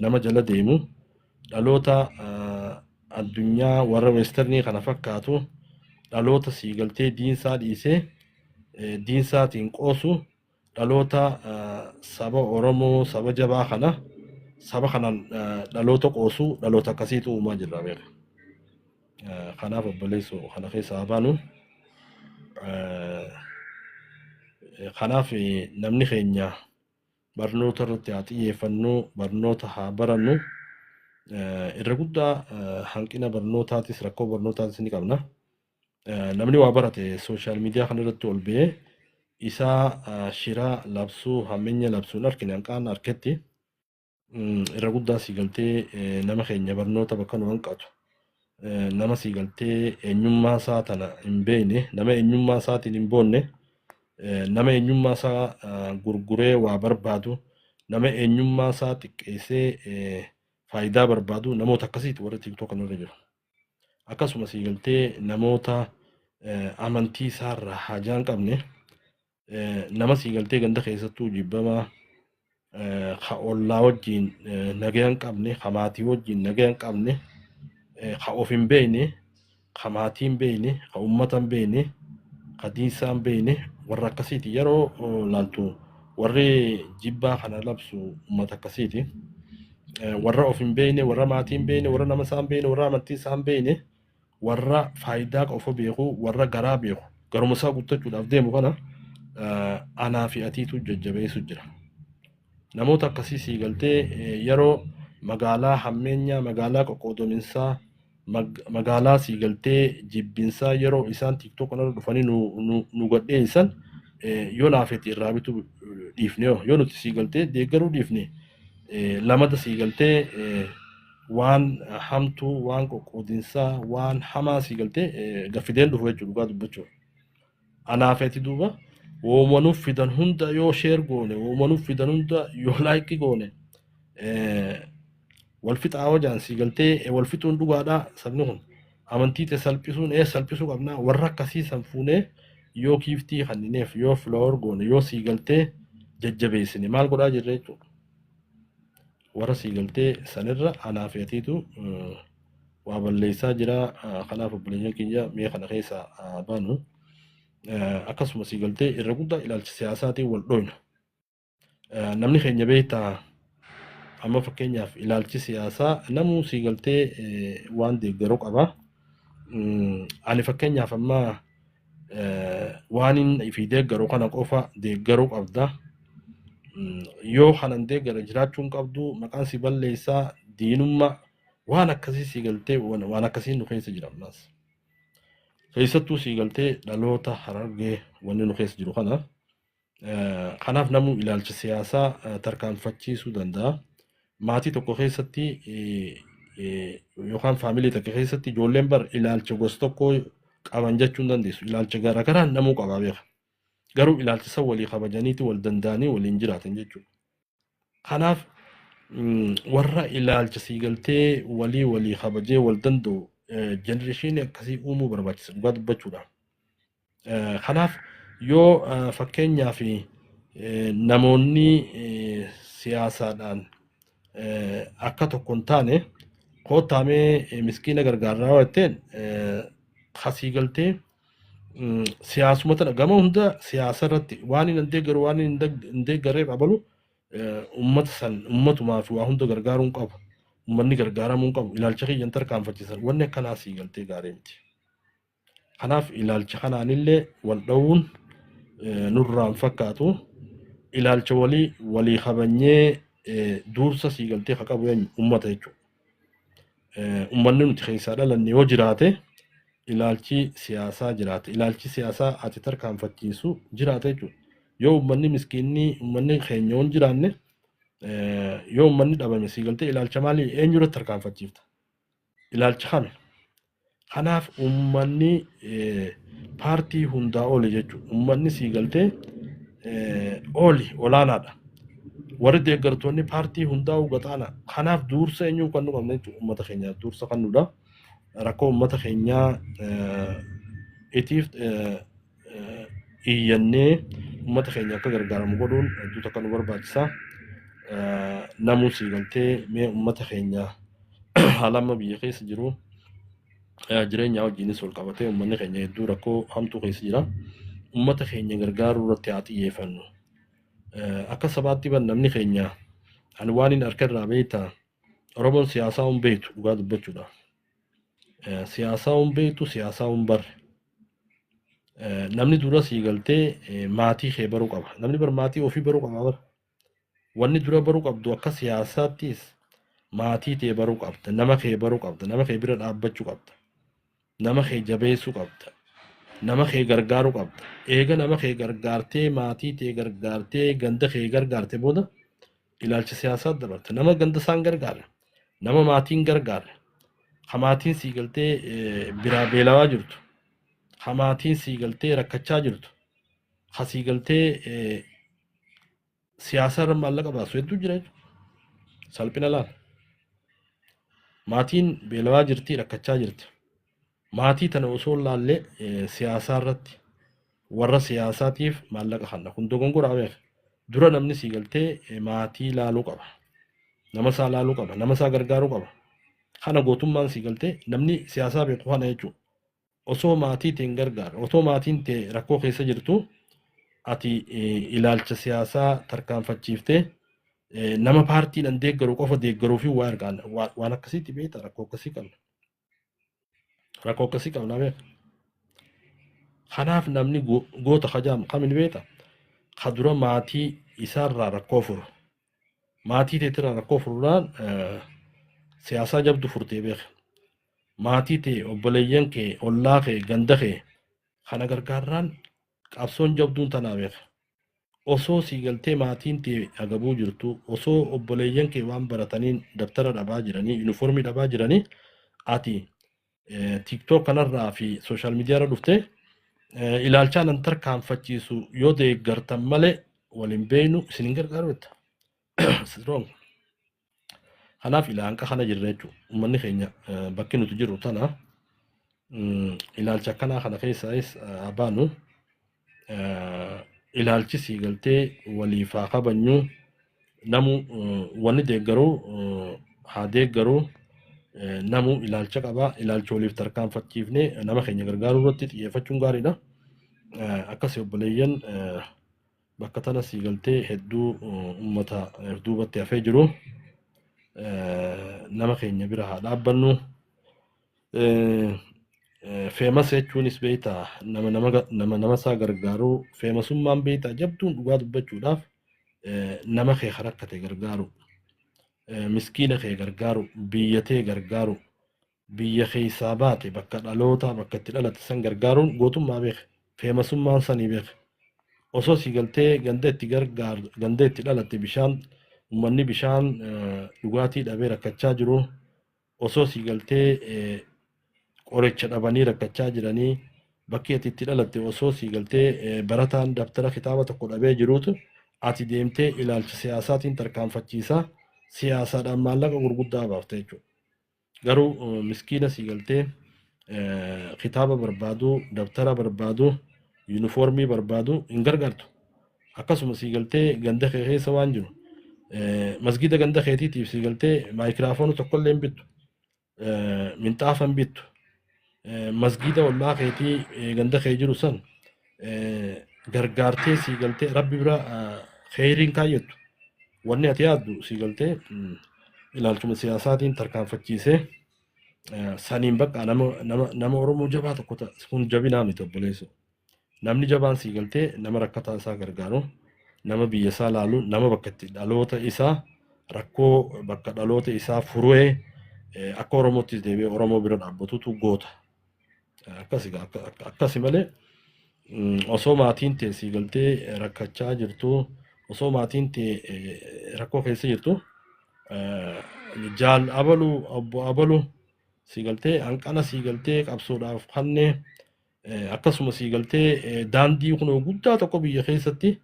nama jala deemu dhaloota addunyaa warra Westernii kana fakkaatu dhaloota siigaltee diinsaa dhiisee diinsaatiin qoosu dhaloota saba Oromoo saba jabaa kana saba kanaan dhaloota qoosu dhaloota akkasiitu uumaa jirra beeka. Kanaaf obboleessu kana keessaa baanu kanaaf namni keenya barnoota irratti haa xiyyeeffannu barnoota haa barannu irra guddaa hanqina barnootaatis rakkoo barnootaatis ni qabna. Namni waa barate social media kana irratti ol ba'ee isaa shiraa labsuu hammeenya labsuun harkine hanqaan harketti irra guddaa siigaltee nama keenya barnoota bakka nu hanqatu nama siigaltee eenyummaa isaa tana hin beekne nama eenyummaa isaatiin hin boonne nama eenyummaa isaa gurguree waa barbaadu nama eenyummaa isaa xiqqeessee faayidaa barbaadu namoota akkasiiti warra TikTok kanarra jiru. Akkasuma siigaltee namoota amantii isaarraa hajaa hin qabne nama siigaltee ganda keessattuu jibbamaa ka ollaa wajjin nagaa hin qabne ka maatii wajjin nagaa hin qabne ka of hin beekne ka maatii hin beekne ka uummata hin beekne ka diinsaa hin beekne warra akkasiiti yeroo laaltu warri jibbaa kana labsu uummata akkasiiti warra of hin beekne warra maatii hin beekne warra nama isaa hin beekne warra amantii isaa hin beekne warra faayidaa qofa beeku warra garaa beeku garuma isaa guuttachuudhaaf deemu kana anaa fi atiitu jajjabeessu jira. Namoota akkasii siigaltee yeroo magaalaa hammeenyaa magaalaa qoqqoodominsaa magaalaa siigaltee jibbinsaa yeroo isaan TikTok kanarra dhufanii nu gadheessan yoo naafetti irraa bitu dhiifne yoo nuti siigaltee deeggaruu dhiifne lamada siigaltee waan hamtuu waan qoqqoodinsaa waan hamaa siigaltee gaffideen dhufu jechuudha dhugaa dubbachuudha. Anaafetti duuba uumanuuf fidan hunda yoo sheer goone uumanuuf fidan hunda yoo laayikii goone wal fixaa wajaan siigaltee wal fixuun dhugaadhaa sabni kun amantii ta'e salphisuun salphisuu qabnaa warra akkasii san fuunee yoo kiiftii kannineef yoo filoor goone yoo siigaltee jajjabeessine maal godhaa jirre jechuudha. Warra siigaltee sanirra anaafeetiitu waa balleessaa jira kanaaf obboleeyyan keenya mee kana keessaa baanu. Akkasuma siigaltee irra guddaa ilaalcha siyaasaatiin wal dhoyna. Namni keenya beektaa amma fakkeenyaaf ilaalchi siyaasaa namuu siigaltee waan deeggaruu qaba. Ani fakkeenyaaf amma waan inni fi deeggaruu kana qofa deeggaruu qabda. Yoo kanan deeggara jiraachuun qabdu maqaan si balleessaa diinummaa waan akkasii siigaltee waan akkasii nu keessa jira ammaas. Keessattuu siigaltee dhaloota Harargee wanni nu keessa jiru kana kanaaf namuu ilaalcha siyaasaa tarkaanfachiisuu danda'a. Maatii tokko keessatti yookaan faamilii tokko keessatti ijoolleen bar ilaalcha gosa tokko qaban jechuun dandeessu. Ilaalcha garaagaraan namuu qabaa beeka. Garuu ilaalcha isa walii kabajaniiti wal danda'anii waliin jiraatan jechuudha. Kanaaf warra ilaalcha siigaltee walii kabajee wal danda'u genereeshinii akkasii uumuu barbaachisa dhugaa dubbachuudha. Kanaaf yoo fakkeenyaaf namoonni siyaasaadhaan akka tokko hin taane koottaamee miskiina gargaaraa jetteen siigaltee siyaasuma tana gama hunda siyaasa irratti waan hin deeggaru waan hin deeggarreef abalu uummata san uummatumaa fi waa hunda gargaaruun qabu. Uummanni gargaaramuu qabu ilaalcha kiyyan tarkaanfachiisan wanni akkanaa siigaltee gaarii miti. Kanaaf ilaalcha kanaanillee wal dha'uun nurraan fakkaatu ilaalcha walii kabanyee dursa siigaltee qabu uummata jechuudha. Uummanni nuti keessaa dhalanne yoo jiraate ilaalchi siyaasaa jiraate ilaalchi siyaasaa ati tarkaanfachiisu jiraate jechuudha. Yoo uummanni miskiinni uummanni keenya hin jiraanne yoo uummanni dhabame sii galtee ilaalcha maalii eenyurratti tarkaanfachiifta? Ilaalcha kami? Kanaaf uummanni paartii hundaa oli jechuudha. Uummanni sii galtee oli olaanaadha. Warri deeggartoonni paartii hundaa gataana. Kanaaf dursa eenyuu kan nu qabne jechuudha. Uummata keenya dursa kan nudha. Rakkoo uummata keenyaa itiif iyyannee uummata keenya akka gargaaramu godhuun hedduutu akka nu barbaachisaa. Namuu sii galtee mee uummata keenya haala amma biyya keessa jiru jireenya wajjinis ol qabatee uummanni keenya hedduu rakkoo hamtuu keessa jira. Uummata keenya gargaaruu irratti haa xiyyeeffannu. Akka sabaatti namni keenya ani waan hin harka irraa beektaa Oromoon siyaasaa hin beektu dhugaa dubbachuudha. Siyaasaa hin beektu siyaasaa hin barre. Namni dura sii galtee maatii kee baruu qaba. Namni bar maatii ofii baruu qaba bara. Wanni dura baruu qabdu akka siyaasaattis maatii tee baruu qabda. Nama kee baruu qabda. Nama kee bira dhaabbachuu qabda. Nama kee jabeessuu qabda. Nama kee gargaaruu qabda. Eega nama kee gargaartee maatii tee gargaartee ganda kee gargaarte booda ilaalcha siyaasaa dabarta. Nama ganda isaan gargaara. Nama maatiin gargaara. Hamaatiin sii galtee biraa beelawaa jirtu. Hamaatiin sii galtee rakkachaa jirtu. Ha sii galtee siyaasa irra maallaqa baasu hedduu jira jechuudha. Salphina laala. Maatiin beelawaa jirti rakkachaa jirti. Maatii tana osoo laallee siyaasaa irratti warra siyaasaatiif maallaqa kanna. Kun dogongoraa beeka. Dura namni sii galtee maatii laaluu qaba. Nama isaa laaluu qaba. Nama isaa gargaaruu qaba. Kana gootummaan sii galtee namni siyaasaa beeku kana jechuudha. Osoo maatii ta'e hin gargaara. Osoo maatiin ta'e rakkoo keessa jirtu ati ilaalcha siyaasaa tarkaanfachiiftee nama paartiidhaan deeggaru qofa deeggaruu fi waa argaan waan akkasiitti beekta rakkoo akkasii qabna. Rakkoo akkasii qabna beeka. Kanaaf namni goota kajaam kamin beekta. Ka dura maatii isaarraa rakkoo furu. Maatii ta'etirraa rakkoo furuudhaan siyaasaa jabdu furtee beeka. Maatii ta'e obboleeyyan kee ollaa kee ganda kee kana gargaarraan qabsoon jabduun tanaa beeka. Osoo sii galtee maatiin ta'e agabuu jirtu osoo obboleeyyan kee waan barataniin dabtara dhabaa jiranii yuunifoormii dhabaa jiranii ati tiktook kanarraa fi sooshaal miidiyaarra dhuftee ilaalchaan an tarkaanfachiisu yoo deeggartan malee waliin beeynu isin hin gargaaru jetta. Strong. Kanaaf ilaalcha kana jirra jechuudha. Uummanni keenya bakki nuti jirru tana ilaalcha akkanaa kana keessaayis abaanu ilaalchi sii galtee waliif haa kabajnu namu wanni deeggaruu haa deeggaruu namu ilaalcha qaba ilaalcha waliif tarkaanfachiifnee nama keenya gargaaruu irratti xiyyeeffachuun gaariidha. Akkas obboleeyyan bakka tana sii galtee hedduu uummata duubatti hafee jiru. Nama keenya bira haa dhaabbannu. Feemas jechuunis beektaa nama isaa gargaaruu feemasummaan beektaa jabduun dhugaa dubbachuudhaaf nama kee rakkate gargaaru miskiina kee gargaaru biyya tee gargaaru biyya keessaa baate bakka dhaloota bakka itti dhalatte san gargaaruun gootummaa beeka feemasummaan sanii beeka. Osoo sii galtee ganda itti gargaaru ganda itti dhalatte bishaan uummanni bishaan dhugaatii dhabee rakkachaa jiru osoo sii galtee qoricha dhabanii rakkachaa jiranii bakki ati itti dhalatte osoo sii galtee barataan dabtara kitaaba tokko dhabee jiruutu ati deemtee ilaalcha siyaasaatiin tarkaanfachiisaa siyaasaadhaan maallaqa gurguddaa baafte jechuudha. Garuu miskiina sii galtee kitaaba barbaadu dabtara barbaadu yuunifoormii barbaadu hin gargaartu. Akkasuma sii galtee ganda kee keessa waan jiru masgida ganda keetiitiif sii galtee maayikiraafoonu tokkollee hin bittu minxaafa hin bittu. Masgida ollaa keetii ganda kee jiru san gargaartee sii galtee rabbi bira kheyriin kaayyattu wanni ati yaaddu sii galtee ilaalchuma siyaasaatiin tarkaanfachiisee saniin bakka nama Oromoo jabaa tokko ta'a kun jabinaa miti obboleessu. Namni jabaan sii galtee nama rakkataa isaa gargaaru nama biyya isaa laalu nama bakka itti dhaloota isaa rakkoo bakka dhaloota isaa furee akka Oromoottis deebi'ee Oromoo bira dhaabbatutu goota. akkasi malee osoo maatiin tee sii galtee rakkachaa jirtu osoo maatiin tee rakkoo keessa jirtu jaal abalu obbo abalu sii galtee hanqana sii galtee qabsoodhaaf kannee akkasuma sii galtee daandii kun guddaa tokko biyya keessatti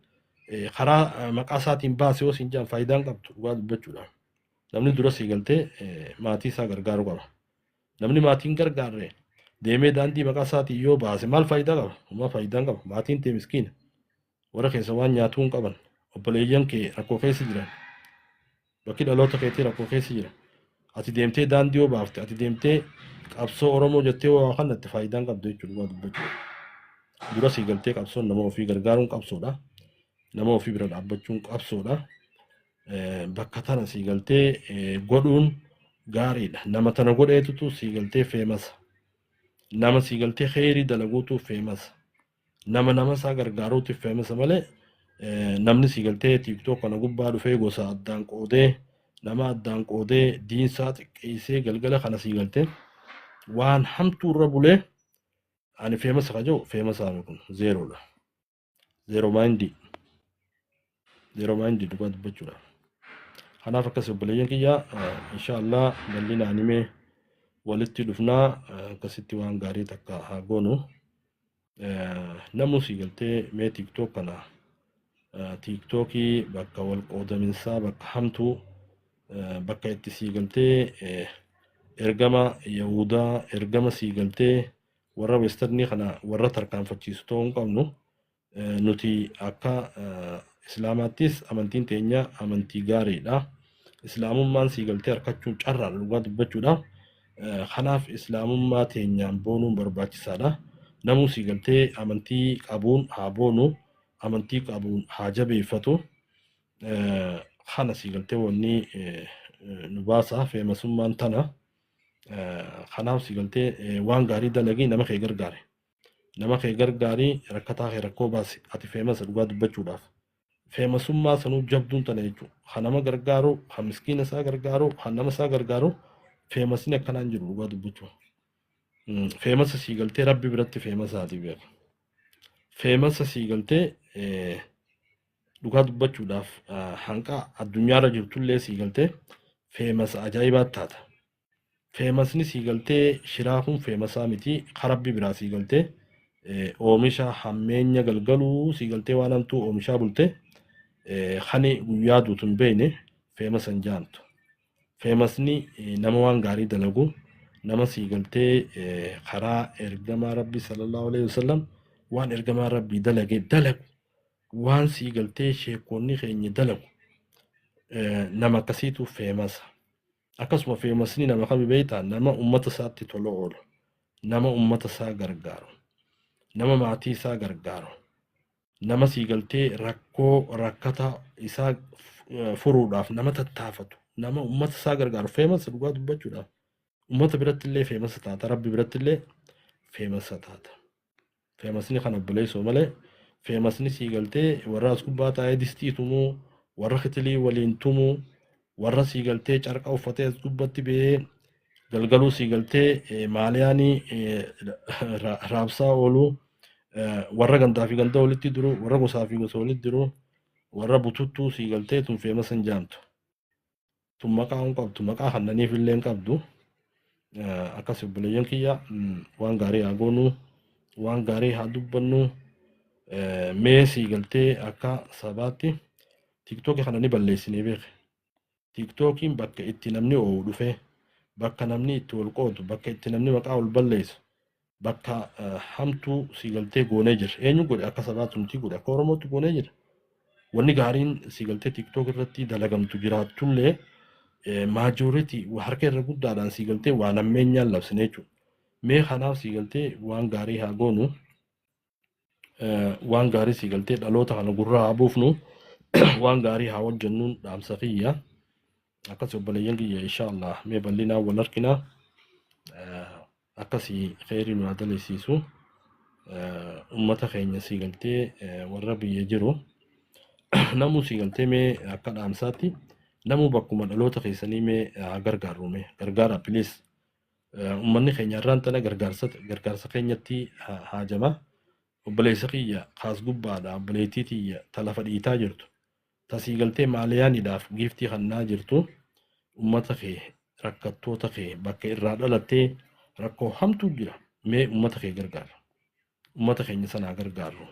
karaa maqaa isaatiin baasee yoo siin jaan faayidaan qabdu dhugaa dubbachuudha. Namni dura sii galtee maatii isaa gargaaruu qaba. Namni maatiin gargaarre deemee daandii maqaa isaatiin yoo baase maal faayidaa qaba? Homaa faayidaan qaba. Maatiin tee miskiina. Warra keessa waan nyaatuu hin qaban. Obboleeyyan kee rakkoo keessa jiran. Bakki dhaloota keetii rakkoo keessa jira. Ati deemtee daandii yoo baafte, ati deemtee qabsoo Oromoo jettee waa kanatti faayidaan qabdu jechuudha dhugaa dubbachuudha. Dura sii galtee qabsoon nama ofii gargaaruun qabsoodha. Nama ofii bira dhaabbachuun qabsoodha. Bakka tana sii galtee godhuun gaariidha. Nama tana godheetutu sii galtee feemasa. Nama sii galtee kheyrii dalaguutu feemasa. Nama isaa gargaaruutu feemasa malee namni sii galtee tiiktook kana gubbaa dhufee gosa addaan qoodee nama addaan qoodee diinsaa xiqqeessee galgala kana sii galtee waan hamtuu irra bulee ani feemasa kajoo feemasaa kun zeeroodha. Zeeroo maayindii. Zeeroo maayindii dhugaa dubbachuudha. Kanaaf akkas obboleeyyan kiyyaa inshaallah bal'inaan himee walitti dhufnaa akkasitti waan gaarii takka haa goonu. Namni sii galtee mee tiiktook kana tiiktookii bakka wal qoodaminsaa bakka hamtuu bakka itti sii galtee ergama Yahudaa ergama sii galtee warra westernii kana warra tarkaanfachiisu ta'uu hin qabnu. Nuti akka islaamaattis amantiin teenya amantii gaariidha. Islaamummaan sii galtee harkachuun carraadha dhugaa dubbachuudha. Kanaaf islaamummaa teenyaan boonuun barbaachisaadha. Namuu sii galtee amantii qabuun haa boonu, amantii qabuun haa jabeeffatu. Kana sii galtee wanni nu baasa feemasummaan tana. Kanaaf sii galtee waan gaarii dalagii nama kee gargaare. Nama kee gargaarii rakkataa kee rakkoo baase ati feemasa dhugaa dubbachuudhaaf. Feemasummaa sanuu jabduun tana jechuudha. Kan nama gargaaru, kan miskiina isaa gargaaru, kan nama isaa gargaaru feemasni akkanaan jiru dhugaa dubbachuu. Feemasa sii galtee rabbi biratti feemasaati beeku. Feemasa sii galtee dhugaa dubbachuudhaaf hanqa addunyaarra jirtullee sii galtee feemasa ajaa'ibaa taata. Feemasni sii galtee shiraafuun feemasaa miti karabbi biraa sii galtee oomisha hammeenya galgaluu sii galtee waan hamtuu oomishaa bulte hani guyyaa duutu hin beekne feemasa hin jaantu. Feemasni nama waan gaarii dalagu nama sii galtee karaa ergamaa rabbii sallallahu alaihi wasallam waan ergamaa rabbii dalage dalagu waan sii galtee sheekonni keenya dalagu nama akkasiitu feemasa. Akkasuma feemasni nama kami beektaa nama ummata isaatti tola oolu, nama ummata isaa gargaaru, nama maatii isaa gargaaru, nama sii galtee rakkoo rakkata isaa furuudhaaf nama tattaafatu, nama ummata isaa gargaaru feemasa dhugaa dubbachuudhaaf. Ummata biratti illee feemasa taata, rabbi biratti illee feemasa taata. Feemasni kan obboleessoo malee feemasni sii galtee warra as gubbaa taa'ee distii tumuu, warra kitilii waliin tumuu, warra sii galtee carqa uffatee as gubbatti ba'ee galgaluu sii galtee maaliyaanii raabsaa ooluu, warra gandaa fi gandaa walitti jiru, warra gosaa fi gosa walitti jiru, warra bututtuu sii galtee tun feemasa hin jaamtu. Tun maqaa hin qabdu, maqaa hannaniif illee hin qabdu. Akkas obboleeyyan kiyya waan gaarii haa goonu, waan gaarii haa dubbannu. Mee sii galtee akka sabaatti tiiktookii kana ni balleessinee beeke. Tiiktookiin bakka itti namni oowu dhufee, bakka namni itti wal qoodu, bakka itti namni maqaa wal balleessu, bakka hamtuu sii galtee goonee jira. Eenyu godhe akka sabaatti nuti godhe akka Oromootti goonee jira. Wanni gaariin sii galtee tiiktook irratti dalagamtu jiraatullee maajoritii harka irra guddaadhaan sii galtee waan ammeenyaan labsine jechuudha. Mee kanaaf sii galtee waan gaarii haa goonu, waan gaarii sii galtee dhaloota kana gurraa haa buufnu, waan gaarii haa hojjennuun dhaamsa kiyya. Akkas obboleeyyan kiyya inshaallah mee bal'inaan wal arginaa. Akkasii kheyrii nu haa daleessiisu. Ummata keenya sii galtee warra biyya jiru namuu sii galtee mee akka dhaamsaatti namuu bakkuma dhaloota keessanii mee haa gargaaru mee gargaara please. ummanni keenya irraan tana gargaarsa keenyatti haajama. Obboleessa kiyya kaas gubbaadha obboleettii tiyya ta lafa dhiitaa jirtu ta siigaltee maaliyaaniidhaaf giiftii kannaa jirtu ummata kee rakkattoota kee bakka irraa dhalattee rakkoo hamtuu jira mee ummata kee gargaara ummata keenya sanaa gargaarru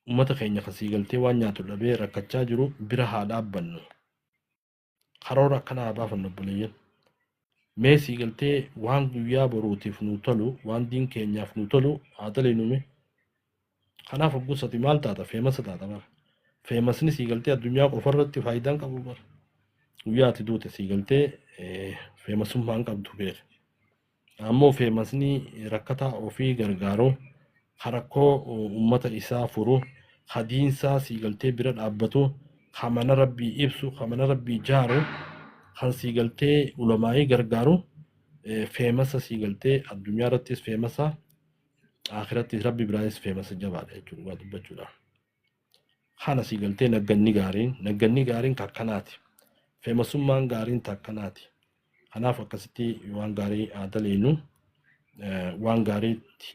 ummata keenya ka siigaltee waan nyaatu dhabee rakkachaa jiru bira haa dhaabbannu karoora akkanaa baafannu obboleeyyan mee siigaltee waan guyyaa boruutiif nu tolu waan diin keenyaaf nu tolu haa daleenume kanaaf oggusati maal taata feemasa taata bara feemasni siigaltee addunyaa qofarratti faayidaan qabu bara guyyaa ati duute siigaltee feemasummaan qabdu beeka ammoo feemasni rakkataa ofii gargaaruu harakkoo ummata isaa furu hadiinsaa siigaltee bira dhaabbatu hamana rabbii ibsu hamana rabbii jaaru kan siigaltee ulamaa'ii gargaaru feemasa siigaltee addunyaa irrattis feemasa akhirattis rabbi biraayis feemasa jabaadha jechuudha waa dubbachuudha. Kana siigaltee nagganni gaariin takkanaati. Feemasummaan gaariin takkanaati. Kanaaf akkasitti waan gaarii aadaleenu waan gaariitti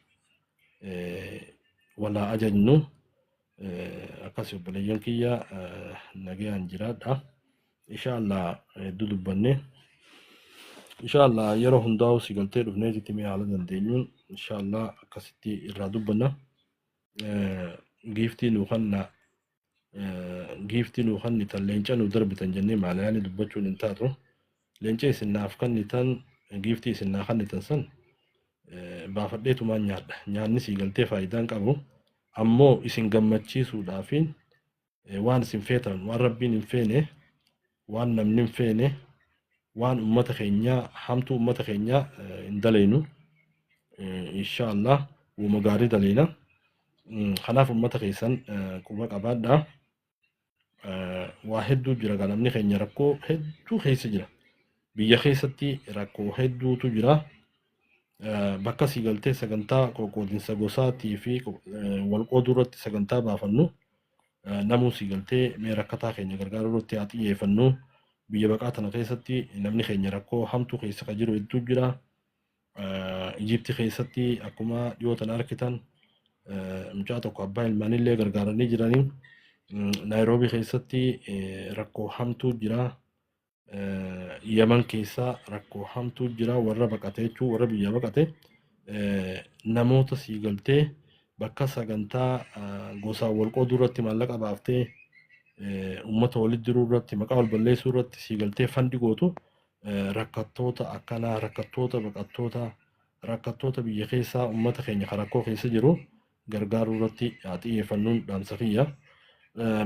walaa ajajnu akkasii obboleeyyan kiyya nagayaan jiraadha. Inshaallah dudubbanne inshaallah yeroo hundaa'u siigaltee dhufneetitti mee haala dandeenyuun inshaallah akkasitti irraa dubbanna. Giiftii nuu kannitan leenca nuu darbitan jennee maalayaanii dubbachuun hin taatu. Leenca isinnaaf kannitan giiftii isinnaa kannitan san baafadheetumaan nyaadha. Nyaanni siigaltee faayidaan qabu ammoo isin gammachiisuudhaafiin waan isin feetan waan rabbiin hin feene waan namni hin feene waan ummata keenyaa hamtuu ummata keenyaa hin daleenu inshaallah uuma gaarii daleena. Kanaaf ummata keessan quba qabaadhaa. Waa hedduu jira kan namni keenya rakkoo hedduu keessa jira. Biyya keessatti rakkoo hedduutu jira. Bakka siigaltee sagantaa qoqqoodinsa gosaatii fi walqooduu irratti sagantaa baafannu namuu siigaltee mee rakkataa keenya gargaaruu irratti haa xiyyeeffannu. Biyya baqaa tana keessatti namni keenya rakkoo hamtuu keessa kan jiru hedduu jira. Ijipti keessatti akkuma dhiyootan argitan mucaa tokko abbaa ilmaanillee gargaaranii jiranii. Naayiroobii keessatti rakkoo hamtuu jira. Yaman keessa rakkoo hamtuu jira. Warra baqatee jechuun warra biyya baqate namoota siigaltee bakka sagantaa gosaan walqooduu irratti maallaqa baaftee ummata walitti jiruu irratti maqaa wal balleessuu irratti siigaltee fandi gootu rakkattoota akkanaa rakkattoota biyya keessaa ummata keenya rakkoo keessa jiru gargaaruu irratti haa xiyyeeffannuun dhaamsa kiyya.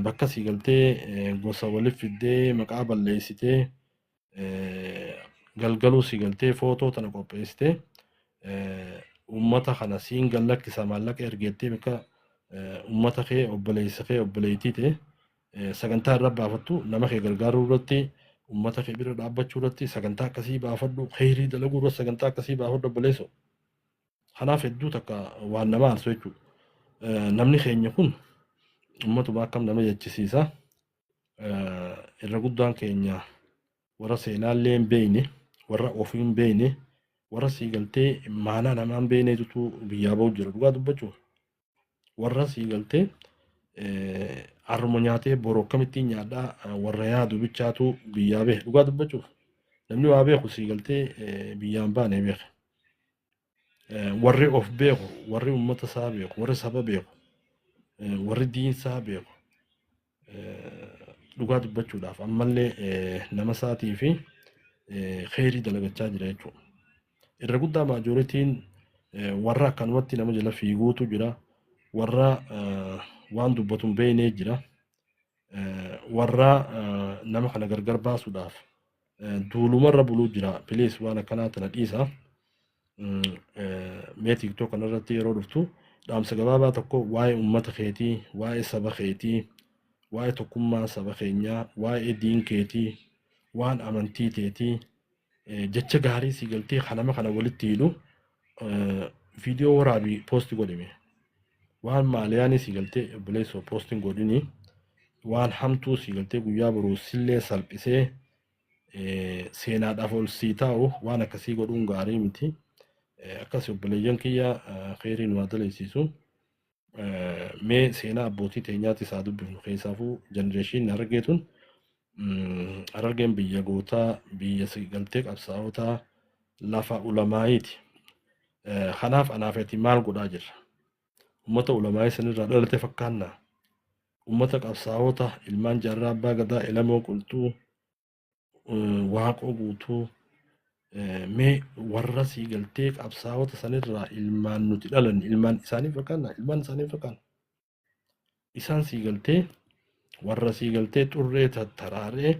Bakka siigaltee gosa waliif fiddee maqaa balleessitee galgaluu siigaltee footoo tana qopheessitee ummata kana siin gallakkisa maallaqa ergeettee bakka ummata kee obboleessa kee obboleettii ta'e sagantaa irra baafattu nama kee gargaaruu irratti ummata kee bira dhaabbachuu irratti sagantaa akkasii baafadhu khayrii dalaguu irratti sagantaa akkasii baafadhu obboleessoo. Kanaaf hedduu takka waan nama aarsu jechuudha. Namni keenya kun ummatuma akkam nama jechisiisa. Irra guddaan keenya warra seenaallee hin beekne warra ofii hin beekne warra siigaltee maanaa namaa hin beekneetu biyyaa ba'u jira dhugaa dubbachuuf. Warra siigaltee harma nyaatee boru akkamittiin nyaadhaa warra yaadu bichaatu biyyaa beeka dhugaa dubbachuuf. Namni waa beeku siigaltee biyyaan baane beeka. Warri of beeku warri ummata isaa beeku warri saba beeku warri diinsaa beeku dhugaa dubbachuudhaaf ammallee nama isaatii fi khayrii dalagachaa jira jechuudha. Irra guddaa maajoritiin warra akkanumatti nama jala fiiguutu jira. Warra waan dubbatu hin beeknee jira. Warra nama kana gargar baasuudhaaf duulumarra buluu jira. Pilees waan akkanaa tana dhiisa. Mee tiktoo kanarratti yeroo dhuftu dhaamsa gabaabaa tokko waa'ee ummata keetii, waa'ee saba keetii, waa'ee tokkummaa saba keenyaa, waa'ee diin keetii, waan amantii teetii jecha gaarii siigaltee kanama kana walitti hidhu viidiyoo waraabii poosti godhime. Waan maaliyaanii siigaltee obboleessoo poostiin godhini waan hamtuu siigaltee guyyaa boruu sillee salphisee seenaadhaaf ol sii taa'u waan akkasii godhuun gaarii miti. Akkas obboleeyyan kiyya khayriin waa daleessisu. Mee seenaa abbootii teenyaatti isaa dubbifnu keessaafuu jenereeshiniin argeetun Harargeen biyya gootaa, biyya galtee qabsaa'otaa, lafa ulamaayiiti. Kanaaf anaaf ati maal godhaa jirra? Uummata ulamaayii sanirraa dhalate fakkaannaa? Uummata qabsaa'ota ilmaan jaarraa abbaa gadaa Elamoo Qulxuu, Waaqoo guutuu, mee warra sii galtee qabsaa'ota sanirraa ilmaan nuti dhalan ilmaan isaanii fakkaannaa? Ilmaan isaanii fakkaanna. Isaan sii galtee warra sii galtee xurree tattaraaree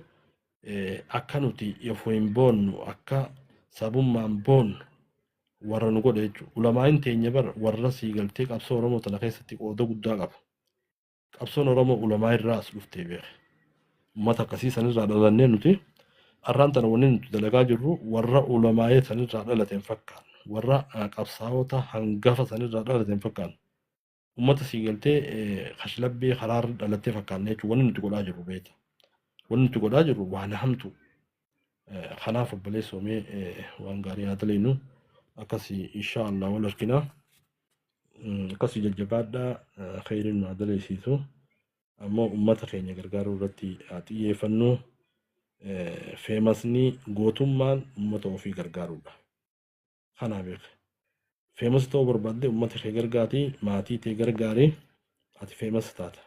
akka nuti ifuu hin boonnu akka sabummaan boonnu warra nu godhe jechuudha. Ulamaa'iin teenya bara warra sii galtee qabsoo Oromoo tana keessatti qooda guddaa qaba. Qabsoon Oromoo ulamaa irraa as dhuftee beeka. Uummata akkasii sanirraa dhalannee nuti har'aan tana wanni nuti dalagaa jirru warra ulamaa'ee sanirraa dhalateen fakkaannu. Warra qabsaa'ota hangafa sanirraa dhalateen fakkaannu. Uummata sii galtee kashlabbee karaarra dhalattee fakkaanne jechuudha. Wanni nuti godhaa jirru beekta. Wanni nuti godhaa jirru waan hamtu. Kanaaf obboleessoomee waan gaarii haa taleenyu. Akkasii inshaallah wal arginaa. Akkasii jajjabaadhaa khayriin haa daleessisu. Ammoo uummata keenya gargaaruu irratti haa xiyyeeffannu. Feemasni gootummaan uummata ofii gargaaruudha. Kanaa beeka. Feemas ta'uu barbaadde uummata kee gargaarii, maatii kee gargaarii ati feemas taata.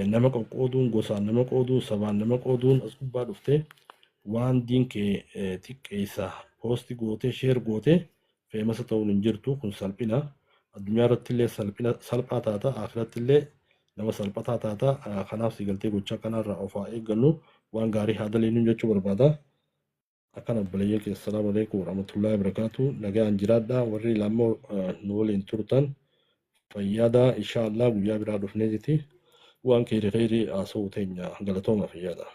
Nama qoqqooduun, gosaan nama qooduun, sabaan nama qooduun as gubbaa dhuftee waan diin kee xiqqeessaa poosti gootee sheer gootee feemasa ta'uun hin jirtu kun salphina. Addunyaa irratti illee salphaa taata, akhiratti illee nama salphataa taata. Kanaaf si galtee gochaa kanarraa of haa eeggannu. Waan gaarii haa daleenyu jechuu barbaada. Akkana obboleeyyan keessa salaamu alaikum warahmatullahi wabarakaatu. Nagaan jiraadhaa warri lammoo nu waliin turtan fayyaada inshaallah guyyaa biraa dhufnee jiti waan khayrii haasa'uu teenya galatooma fayyaada.